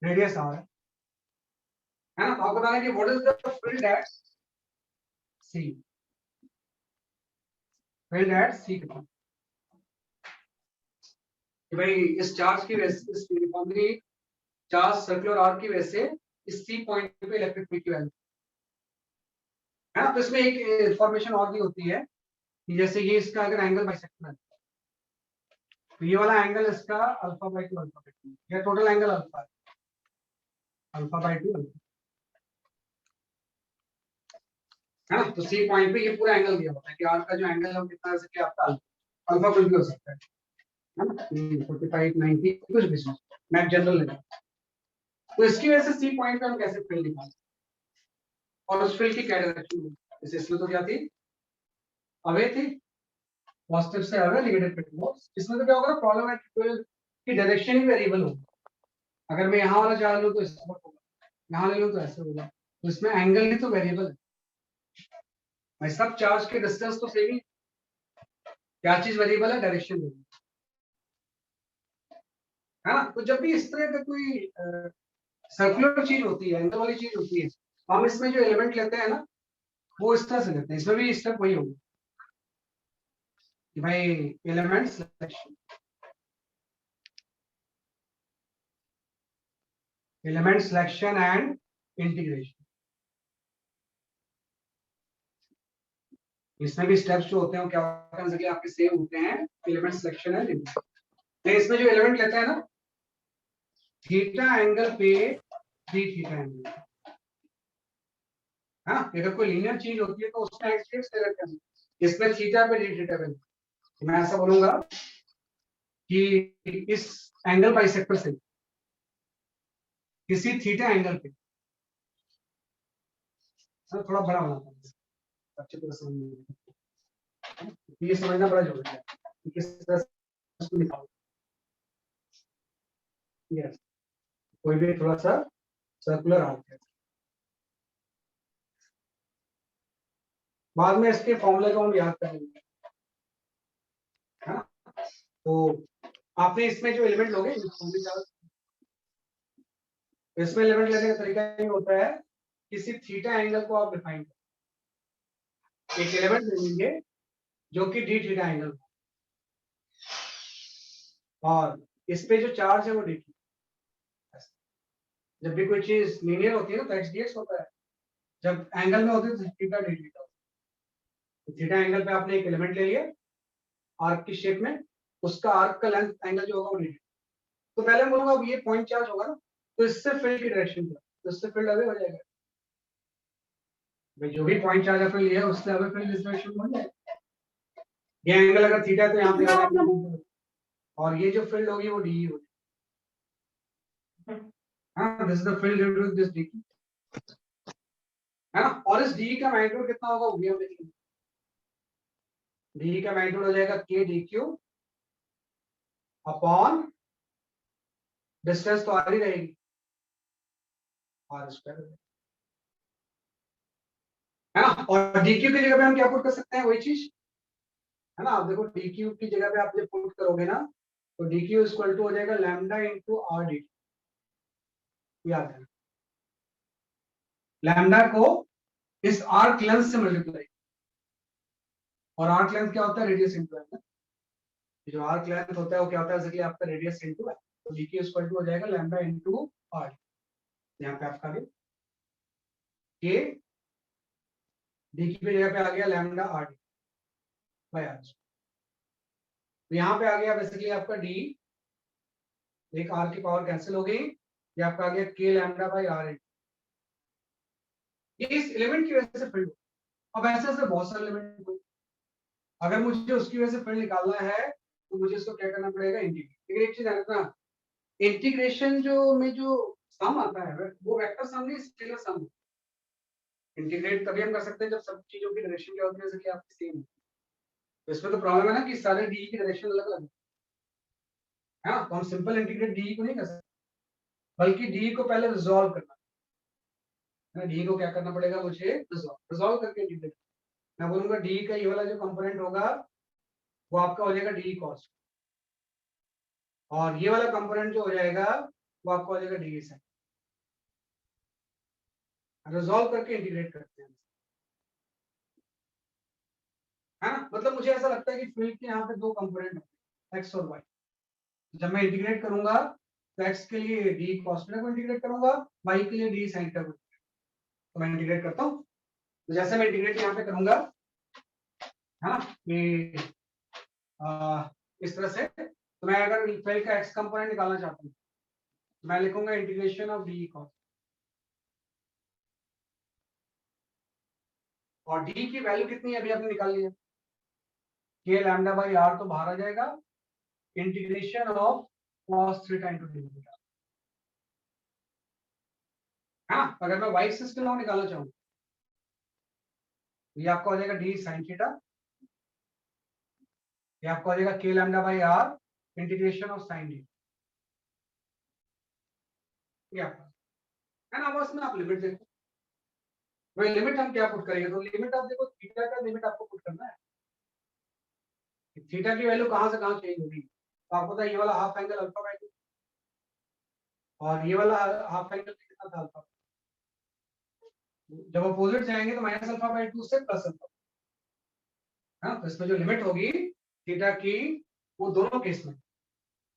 Speaker 1: रेडियस आर है ना। तो आप बता रहे कि what is the field at C, field at C कितना, कि भाई इस चार्ज की वजह से, इस यूनिफॉर्मली चार्ज सर्कुलर आर्क की वजह से इस सी पॉइंट पे इलेक्ट्रिक फील्ड की वैल्यू है ना। तो इसमें एक इंफॉर्मेशन और भी होती है कि जैसे ये इसका अगर एंगल बाइसेक्टर है, तो ये वाला एंगल इसका अल्फा बाई 2 अल्फा बाई 2, ये टोटल एंगल अल्फा है, अल्फा बाई 2 है ना। तो सी पॉइंट पे ये पूरा एंगल दिया होता है कि आर्क का जो एंगल है वो कितना हो सकता है, आपका अल्फा कुछ भी हो सकता है ना, 45 90 कुछ भी, मैं जनरल लेता हूं। तो इसकी वजह से सी पॉइंट पे हम कैसे फील्ड निकालें, और उस फील्ड की क्या डायरेक्शन है, जैसे इसमें तो क्या थी, अवे थी, पॉजिटिव से अवे, नेगेटिव टुवर्ड्स। इसमें तो क्या होगा, प्रॉब्लम है कि डायरेक्शन ही वेरिएबल होगा। अगर मैं यहाँ वाला चार्ज लूँ तो इस तरफ होगा, यहाँ ले लूँ तो ऐसे होगा, तो इसमें एंगल ही तो वेरिएबल है भाई। सब चार्ज के डिस्टेंस तो सेम ही, क्या चीज वेरिएबल है, डायरेक्शन वेरिएबल, है ना। तो जब भी इस तरह का कोई सर्कुलर चीज होती है, एंगल वाली चीज होती है, तो हम इसमें जो एलिमेंट लेते हैं ना, वो इस तरह से लेते हैं। इसमें भी स्टेप वही होगा कि भाई element selection, element selection and integration. इसमें भी स्टेप्स जो होते हैं वो क्या होते हैं, आपके सेम होते हैं, एलिमेंट सिलेक्शन एंड इंटीग्रेशन। इसमें जो एलिमेंट लेते हैं ना, थीटा एंगल पे थ्री थीटा एंगल, हाँ, अगर कोई लीनियर चीज होती है तो उसमें एक्सिस से रखते हैं, इसमें थीटा पे डी थीटा पे। मैं ऐसा बोलूंगा कि इस एंगल बाइसेक्टर से किसी थीटा एंगल पे, थोड़ा बड़ा बनाता हूं अच्छी तरह समझ, ये समझना बड़ा जरूरी है कि किस तरह से इसको निकालो। यस, कोई भी थोड़ा सा सर्कुलर आर्क है, बाद में इसके फॉर्मूले को हम याद करेंगे, है ना। तो आपने इसमें जो एलिमेंट लोगे, इसमें एलिमेंट लेने का तरीका ये होता है, किसी थीटा एंगल को आप डिफाइन करें, एक एलिमेंट ले लेंगे जो कि डी थीटा एंगल, और इस पे जो चार्ज है वो डी थीटा। जब भी कोई चीज लीनियर होती है ना तो एक्स डी एक्स होता है, जब एंगल में होती है तो थीटा डी थीटा। तो थीटा एंगल पे आपने एक एलिमेंट ले लिया आर्क की शेप में, उसका आर्क का लेंथ एंगल जो होगा वो डी थीटा। तो पहले मैं बोलूंगा अब ये पॉइंट चार्ज होगा ना, तो इससे फील्ड की डायरेक्शन क्या, तो इससे फील्ड अवे हो जाएगा भाई, जो भी पॉइंट चार्ज आपने लिया उससे अवे फील्ड इस डायरेक्शन में हो जाएगा। ये एंगल अगर थीटा है तो यहाँ पे आ जाएगा, और ये जो फील्ड होगी वो डी होगी, हाँ, this is the field due to this d, है ना। और इस डी का मैग्नीट्यूड कितना होगा वो भी हम देखेंगे। डी का मैग्नीट्यूड हो जाएगा के डी क्यू अपॉन डिस्टेंस तो आ ही रहेगी आर स्क्वायर, है ना। और डी क्यू की जगह पे हम क्या पुट कर सकते हैं, वही चीज, है ना। आप देखो डी क्यू की जगह पे आप जब पुट करोगे ना, तो डी क्यू इक्वल टू हो जाएगा लैम्डा इंटू आर डी, याद है लैम्डा को इस आर्क लेंथ से मल्टीप्लाई, और आर्क लेंथ क्या होता है, रेडियस इंटू है। जो आर्क लेंथ होता है वो क्या होता है, बेसिकली आपका रेडियस इंटू है। तो डी इक्वल टू हो जाएगा लैम्डा इंटू आर। यहाँ पे आपका के डी की जगह पे आ गया lambda r d by r. तो यहाँ पे आ गया बेसिकली आपका डी, एक आर की पावर कैंसिल हो गई, ये आपका आ गया के लैम्डा बाय आर। ये इस एलिमेंट की वजह से फील्ड। अब ऐसे ऐसे बहुत सारे एलिमेंट, अगर मुझे उसकी वजह से फील्ड निकालना है तो मुझे इसको क्या करना पड़ेगा, इंटीग्रेट। एक चीज है ना, इंटीग्रेशन जो में जो सम आता है वो वेक्टर सम नहीं, स्केलर सम। इंटीग्रेट तभी हम कर सकते हैं जब सब चीजों की डायरेक्शन क्या होती है, जैसे कि आपकी सेम। तो इसमें तो प्रॉब्लम है ना कि सारे डी की डायरेक्शन अलग अलग है ना, तो हम सिंपल इंटीग्रेट डी को नहीं कर सकते, बल्कि डी को पहले रिजॉल्व करना है। डी को क्या करना पड़ेगा मुझे, रिजॉल्व करके इंटीग्रेट। मैं बोलूंगा डी का ये वाला जो कंपोनेंट होगा वो आपका हो जाएगा डी कॉस, और ये वाला कंपोनेंट जो हो जाएगा वो आपका हो जाएगा डी साइन। रिजॉल्व करके इंटीग्रेट करते हैं, है ना। मतलब मुझे ऐसा लगता है कि फील्ड के यहाँ पे दो कंपोनेंट होंगे, एक्स और वाई। जब मैं इंटीग्रेट करूंगा तो एक्स के लिए डी कॉस थीटा को इंटीग्रेट करूंगा, वाई के लिए डी साइन थीटा को। तो मैं इंटीग्रेट करता हूँ, तो जैसे मैं इंटीग्रेट यहाँ पे करूंगा, है ना, कि इस तरह से, तो मैं अगर फील्ड का एक्स कंपोनेंट निकालना चाहता हूँ तो मैं लिखूंगा इंटीग्रेशन ऑफ डी कॉस, और डी की वैल्यू कितनी है अभी आपने निकाल लिया, के लैम्डा बाई आर, तो बाहर आ जाएगा integration of cos theta into D theta. हाँ, अगर मैं y एक्सिस के लॉ निकालना चाहूँ ये आपका हो जाएगा डी साइन थीटा, ये आपका हो जाएगा k lambda by r integration of sine d. ये आपका है ना। बस में आप लिमिट देखो, वही लिमिट हम क्या पुट करेंगे, तो लिमिट आप देखो, थीटा का लिमिट आपको पुट करना है। थीटा की वैल्यू कहां से कहां चेंज होगी, तो आपको पता है ये वाला हाफ एंगल अल्फा बाय 2 और ये वाला हाफ एंगल कितना था अल्फा। जब अपोजिट जाएंगे तो माइनस अल्फा बाय 2 से प्लस अल्फा। हाँ, तो इसमें जो लिमिट होगी थीटा की वो दोनों केस में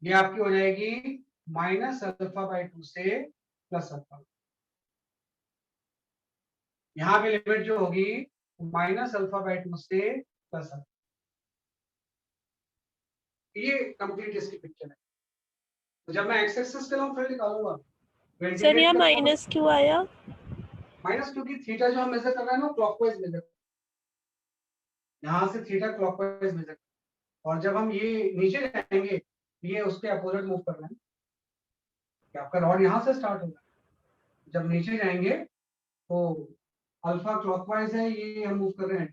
Speaker 1: ये आपकी हो जाएगी माइनस अल्फा बाय 2 से प्लस अल्फा। यहाँ पे लिमिट जो होगी माइनस अल्फा बाय 2 से प्लस अल्फा। ये कंप्लीट इसकी पिक्चर है। तो जब मैं एक्स एक्सिस के लॉन्ग फील्ड निकालूंगा
Speaker 7: सर यहाँ माइनस क्यों आया?
Speaker 1: माइनस क्योंकि थीटा जो हम मेजर कर रहे हैं ना क्लॉकवाइज मेजर, यहाँ से थीटा क्लॉकवाइज मेजर, और जब हम ये नीचे जाएंगे ये उसके अपोजिट मूव कर रहे हैं कि आपका रॉड यहाँ से स्टार्ट होगा, जब नीचे जाएंगे तो अल्फा क्लॉकवाइज है, ये हम मूव कर रहे हैं।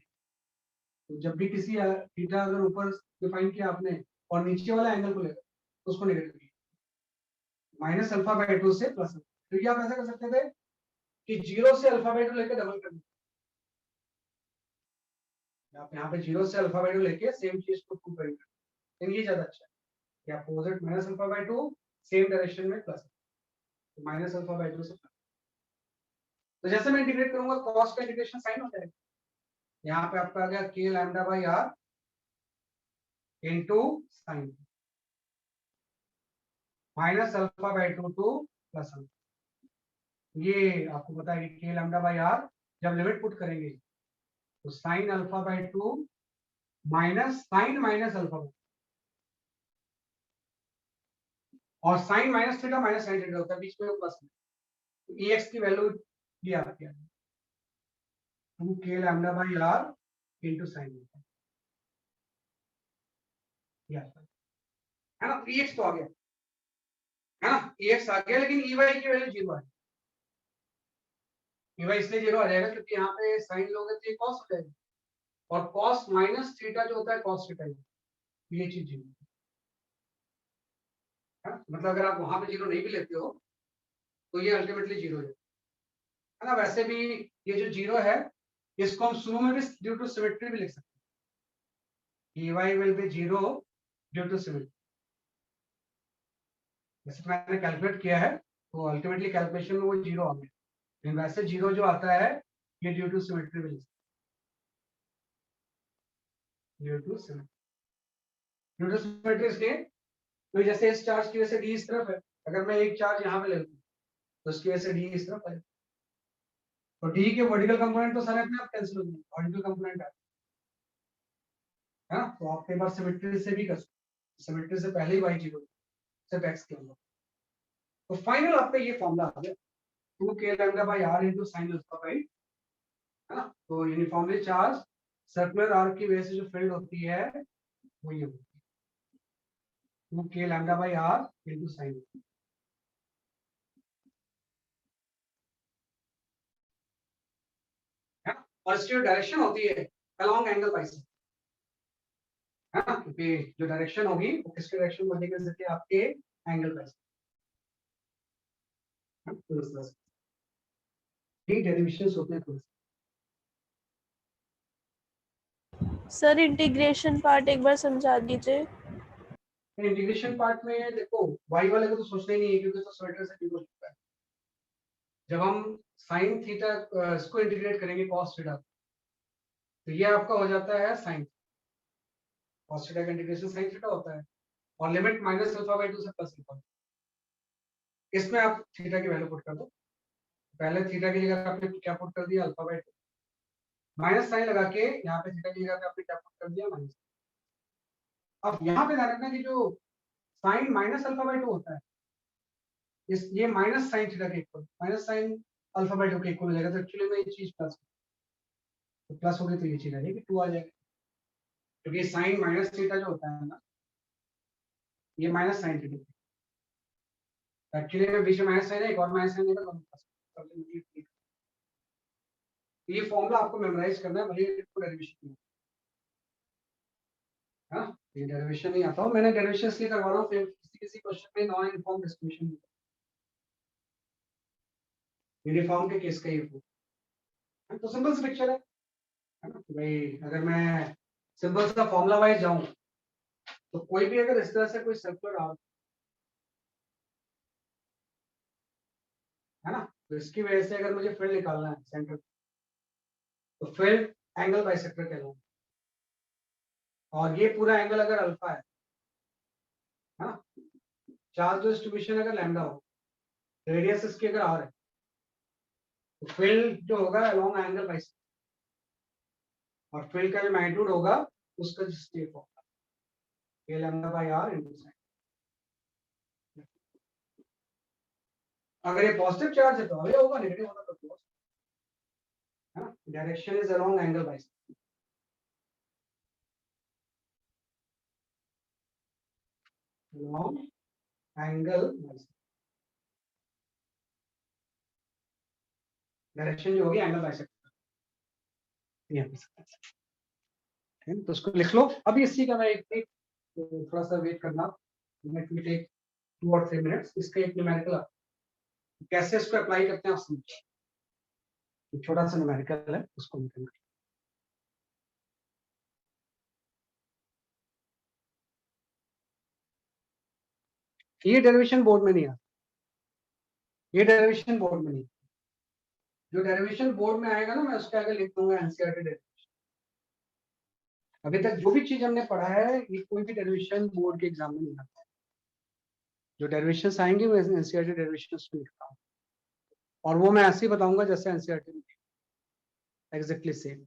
Speaker 1: तो जब भी किसी थीटा अगर ऊपर डिफाइन किया आपने और नीचे वाला एंगल को लेकर तो उसको नेगेटिव किया, माइनस अल्फा बाय 2 से प्लस। तो ये आप ऐसा कर सकते थे कि 0 से अल्फा बाय 2 लेकर डबल कर दीजिए, आप यहाँ पे 0 से अल्फा बाय 2 लेके सेम चीज को प्रूव करेंगे, लेकिन ये ज्यादा अच्छा है कि opposite minus alpha by 2 same direction में प्लस, तो माइनस अल्फा बाय 2 से प्लस। तो जैसे मैं इंटीग्रेट करूंगा cos का इंटीग्रेशन साइन हो जाएगा, यहाँ पे आपका आ गया K lambda by are into sine minus alpha by 2 two plus alpha. ये आपको पता है कि के लैम्डा बाई आर जब लिमिट पुट करेंगे तो sine alpha by 2 minus sine minus alpha, और sine minus theta minus sine theta होता है, बीच में प्लस में, तो e x की वैल्यू ये आती है 2 k lambda by are into sine theta, ये आता है ना। e x तो आ गया है ना, e x आ गया, लेकिन e y की वैल्यू 0 है। e y इसलिए 0 आ जाएगा क्योंकि यहाँ पे साइन लोगे तो ये cos हो जाएगा, और cos माइनस थीटा जो होता है cos थीटा, ये चीज 0 है। मतलब अगर आप वहां पे 0 नहीं भी लेते हो तो ये अल्टीमेटली 0 है ना। वैसे भी ये जो 0 है इसको हम शुरू में भी ड्यू टू सिमेट्री भी लिख सकते हैं, y will be 0 due to symmetry. वैसे मैंने कैलकुलेट किया है तो अल्टीमेटली कैलकुलेशन में वो 0 आ गया, लेकिन वैसे 0 जो आता है ये due to symmetry will, due to symmetry इसलिए तो जैसे इस चार्ज की वजह से डी इस तरफ है, अगर मैं एक चार्ज यहाँ पे ले लूँ तो उसकी वजह से डी इस तरफ है, तो डी के वर्टिकल कंपोनेंट तो सारे अपने आप कैंसिल हो जाएंगे, हॉरिजॉन्टल कंपोनेंट है ना। तो आप कई बार सिमेट्री से भी कर सकते, सिमेट्री से पहले ही वाई जीरो सिर्फ एक्स के अंदर। तो फाइनल आपका ये फॉर्मूला आ गया 2k lambda by r into sin alpha by, है ना। तो यूनिफॉर्मली चार्ज सर्कुलर आर्क की वजह से जो फील्ड होती है वो ये होती है 2k lambda by r into sin। और इसकी जो डायरेक्शन होती है अलोंग एंगल बाइसेक्टर, है ना, क्योंकि जो डायरेक्शन होगी वो किसकी डायरेक्शन बनेगी, जैसे आपके एंगल बाइसेक्टर। तो इस तरह से ये डेरिवेशंस होते हैं।
Speaker 7: सर इंटीग्रेशन पार्ट एक बार समझा दीजिए।
Speaker 1: इंटीग्रेशन पार्ट में देखो y वाले को तो सोचना ही नहीं है क्योंकि तो स्वेटर से डिवाइड होता है। जब हम sin थीटा इसको इंटीग्रेट करेंगे cos थीटा, तो ये आपका हो जाता है sin cos थीटा का इंटीग्रेशन sin थीटा होता है, और लिमिट माइनस अल्फा बाई 2 से प्लस अल्फा। इसमें आप थीटा की वैल्यू पुट कर दो, पहले थीटा की जगह आपने क्या पुट कर दिया अल्फा बाई 2, माइनस साइन लगा के यहाँ पे थीटा की जगह पे आपने क्या पुट कर दिया माइनस। अब यहाँ पे ध्यान रखना कि जो साइन माइनस अल्फा बाई 2 होता है, इस ये माइनस साइन थीटा के equal, minus sine alpha by 2 के इक्वल हो जाएगा। तो एक्चुअली में ये चीज प्लस, तो प्लस होगी तो ये चीज आ जाएगी 2 आ जाएगा, क्योंकि साइन माइनस थीटा जो होता है ना, ये माइनस साइन थीटा एक्चुअली में बीच में माइनस साइन है, एक और माइनस साइन है, तो ये फॉर्मूला आपको मेमोराइज करना है, भले इसको डेरिवेशन में, हाँ ये डेरिवेशन नहीं आता हो, मैंने डेरिवेशन इसलिए करवा रहा हूँ फिर किसी क्वेश्चन में नॉन यूनिफॉर्म डिस्ट्रीब्यूशन, यूनिफॉर्म के केस का ये तो सिंपल सा पिक्चर है ना। तो भाई अगर मैं सिंपल सा फॉर्मूला वाइज जाऊं तो कोई भी अगर इस तरह से कोई सर्कुलर आर्क, है ना, तो इसकी वजह से अगर मुझे फील्ड निकालना है सेंटर, तो फील्ड एंगल बाइसेक्टर कहलाएगा, और ये पूरा एंगल अगर अल्फा है ना, चार्ज डिस्ट्रीब्यूशन अगर लैम्डा हो, रेडियस इसकी अगर आर है, तो फील्ड जो होगा अलोंग एंगल बाइसेक्टर, और फील्ड का जो मैग्नीट्यूड होगा उसका जो स्टेप होगा ये lambda by are into sine. अगर ये पॉजिटिव चार्ज है तो अवे होगा, नेगेटिव होगा तो क्लोज, है ना। Direction is along angle bisector, along angle bisector, direction जो होगी एंगल बाइसेक्टर, तो उसको लिख लो। अभी इसी का मैं एक थोड़ा सा वेट करना, इट विल टेक 2 और 3 मिनट्स। इसका एक न्यूमेरिकल कैसे इसको अप्लाई करते हैं आप समझिए, छोटा सा न्यूमेरिकल है उसको निकालना। ये डेरिवेशन बोर्ड में नहीं आता, ये डेरिवेशन बोर्ड में नहीं, जो डेरिवेशन बोर्ड में आएगा ना मैं उसके आगे लिख दूंगा एनसीईआरटी डेरिवेशन। अभी तक जो भी चीज हमने पढ़ा है ये कोई भी डेरिवेशन बोर्ड के एग्जाम में नहीं आता, जो डेरिवेशंस आएंगे मैं एनसीईआरटी डेरिवेशंस में लिखता हूँ, और वो मैं ऐसे ही बताऊंगा जैसे एनसीईआरटी में exactly same.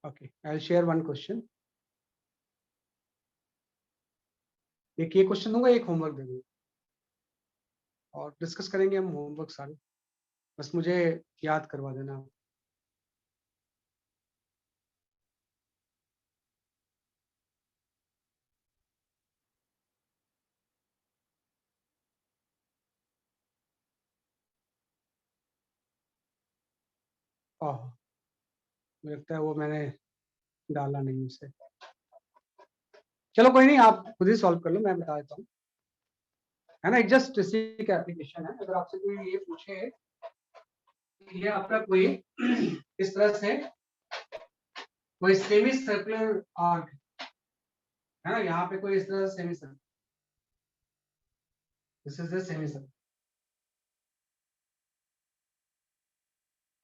Speaker 1: Okay, I will share one question, एक ये क्वेश्चन दूंगा, एक होमवर्क दे दूंगा, और डिस्कस करेंगे हम होमवर्क सारे, बस मुझे याद करवा देना आप। मुझे लगता है वो मैंने डाला नहीं उसे, चलो कोई नहीं, आप खुद ही सॉल्व कर लो, मैं बता देता हूँ, है ना। एक जस्ट इसी का एप्लीकेशन है। अगर आपसे कोई ये पूछे ये आपका कोई इस तरह से कोई सेमी सर्कुलर आर्क है ना, यहाँ पे कोई इस तरह से semi circular, this is the semi circle,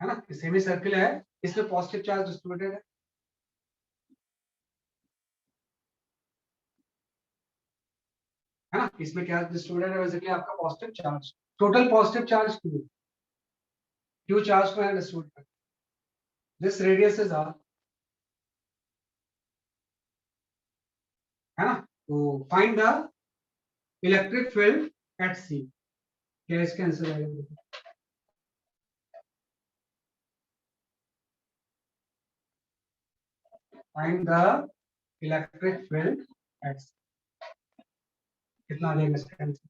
Speaker 1: है ना, सेमी सर्कल है, इसमें पॉजिटिव चार्ज डिस्ट्रीब्यूटेड है ना, इसमें क्या डिस्ट्रीब्यूटेड है, बेसिकली आपका positive charge, total positive charge Q charge को है distribute, this radius is R, है ना, तो find the electric field at C, क्या इसका आंसर आएगा, find the electric field at C, कितना आ जाएगा इसका आंसर,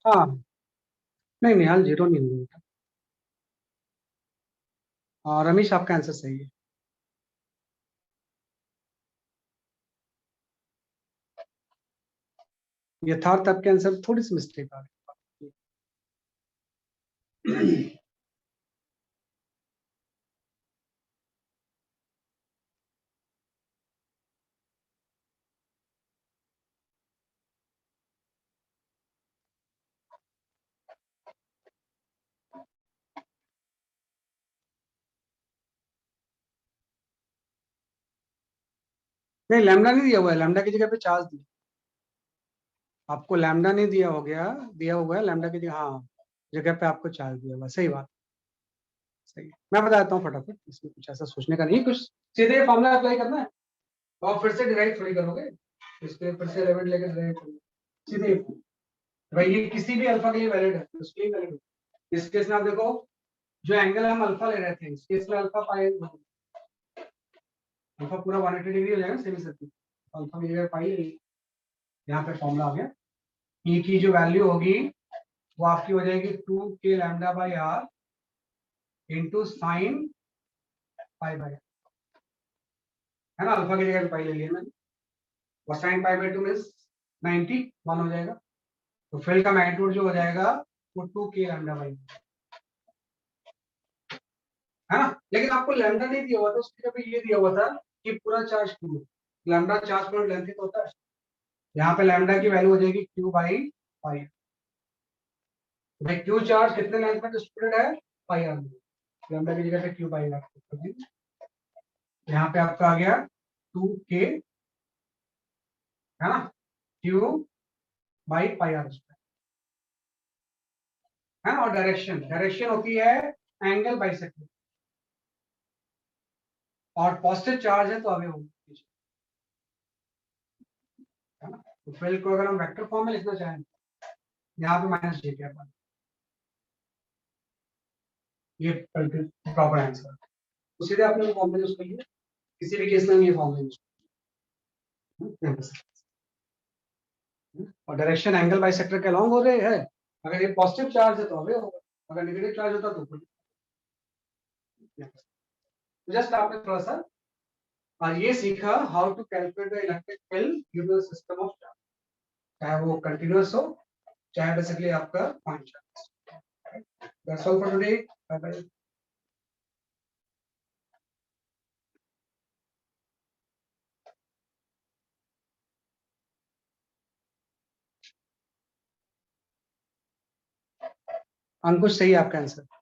Speaker 1: हाँ नहीं नहीं हाल जीरो नहीं होगा, और रमेश आपका आंसर सही है, यथार्थ आपके आंसर थोड़ी सी मिस्टेक आ गई, नहीं लैम्डा नहीं दिया हुआ है, लैम्डा की जगह पे चार्ज दिया, आपको लैम्डा नहीं दिया हो गया, दिया हुआ है लैम्डा की जगह, हाँ जगह पे आपको चार्ज दिया हुआ है, सही बात, सही है। मैं बताता हूँ फटाफट, इसमें कुछ ऐसा सोचने का नहीं, कुछ सीधे फॉर्मूला अप्लाई करना है, तो आप फिर से डिराइव थोड़ी करोगे, इसके फिर से एलिमेंट लेकर डिराइव करोगे, सीधे भाई ये किसी भी अल्फा के लिए वैलिड है, उसके लिए वैलिड है, इस केस में आप देखो जो एंगल हम अल्फा ले रहे थे, इस केस में अल्फा पाई, अल्फा पूरा 180 डिग्री हो जाएगा सेमी सर्कल, अल्फा की जगह पाई, यहाँ पे फॉर्मूला आ गया, ई की जो वैल्यू होगी वो आपकी हो जाएगी 2k lambda by r into sine pi by, है ना, अल्फा की जगह पे पाई ले लिया मैंने, और साइन पाई बाई 2 मीन्स 91 हो जाएगा, तो फील्ड का मैग्नीट्यूड जो हो जाएगा वो 2k लैम्डा बाई, है ना, लेकिन आपको लैम्डा नहीं दिया हुआ था, उसकी जगह पे ये दिया हुआ था कि पूरा charge Q, lambda charge point length ही तो होता है, यहाँ पे लैम्डा की वैल्यू हो जाएगी क्यू बाई पाई, भाई क्यू चार्ज कितने लेंथ में डिस्ट्रीब्यूटेड है, पाई आर, लैम्डा की जगह पे क्यू पाई आर, यहाँ पे आपका आ गया 2k, है ना, क्यू बाई पाई आर, है ना, और डायरेक्शन, डायरेक्शन होती है एंगल बाइसेक्टर, और पॉजिटिव चार्ज है तो अवे होगी, है ना, तो फील्ड को अगर हम वेक्टर फॉर्म में लिखना चाहें, यहाँ पे माइनस जे के, ये प्रॉपर आंसर, तो सीधे आपने फॉर्म में यूज कर लिया, किसी भी केस में ये फॉर्म में यूज, और डायरेक्शन एंगल बाइसेक्टर के अलोंग हो रहे हैं, अगर ये पॉजिटिव चार्ज है तो अवे होगा, अगर नेगेटिव चार्ज होता तो जस्ट आपने थोड़ा सा और ये सीखा how to calculate the electric field given the system of charge, चाहे वो कंटीन्यूअस हो चाहे बेसिकली आपका point charge. That's all for today, bye bye. Ankush सही है आपका आंसर।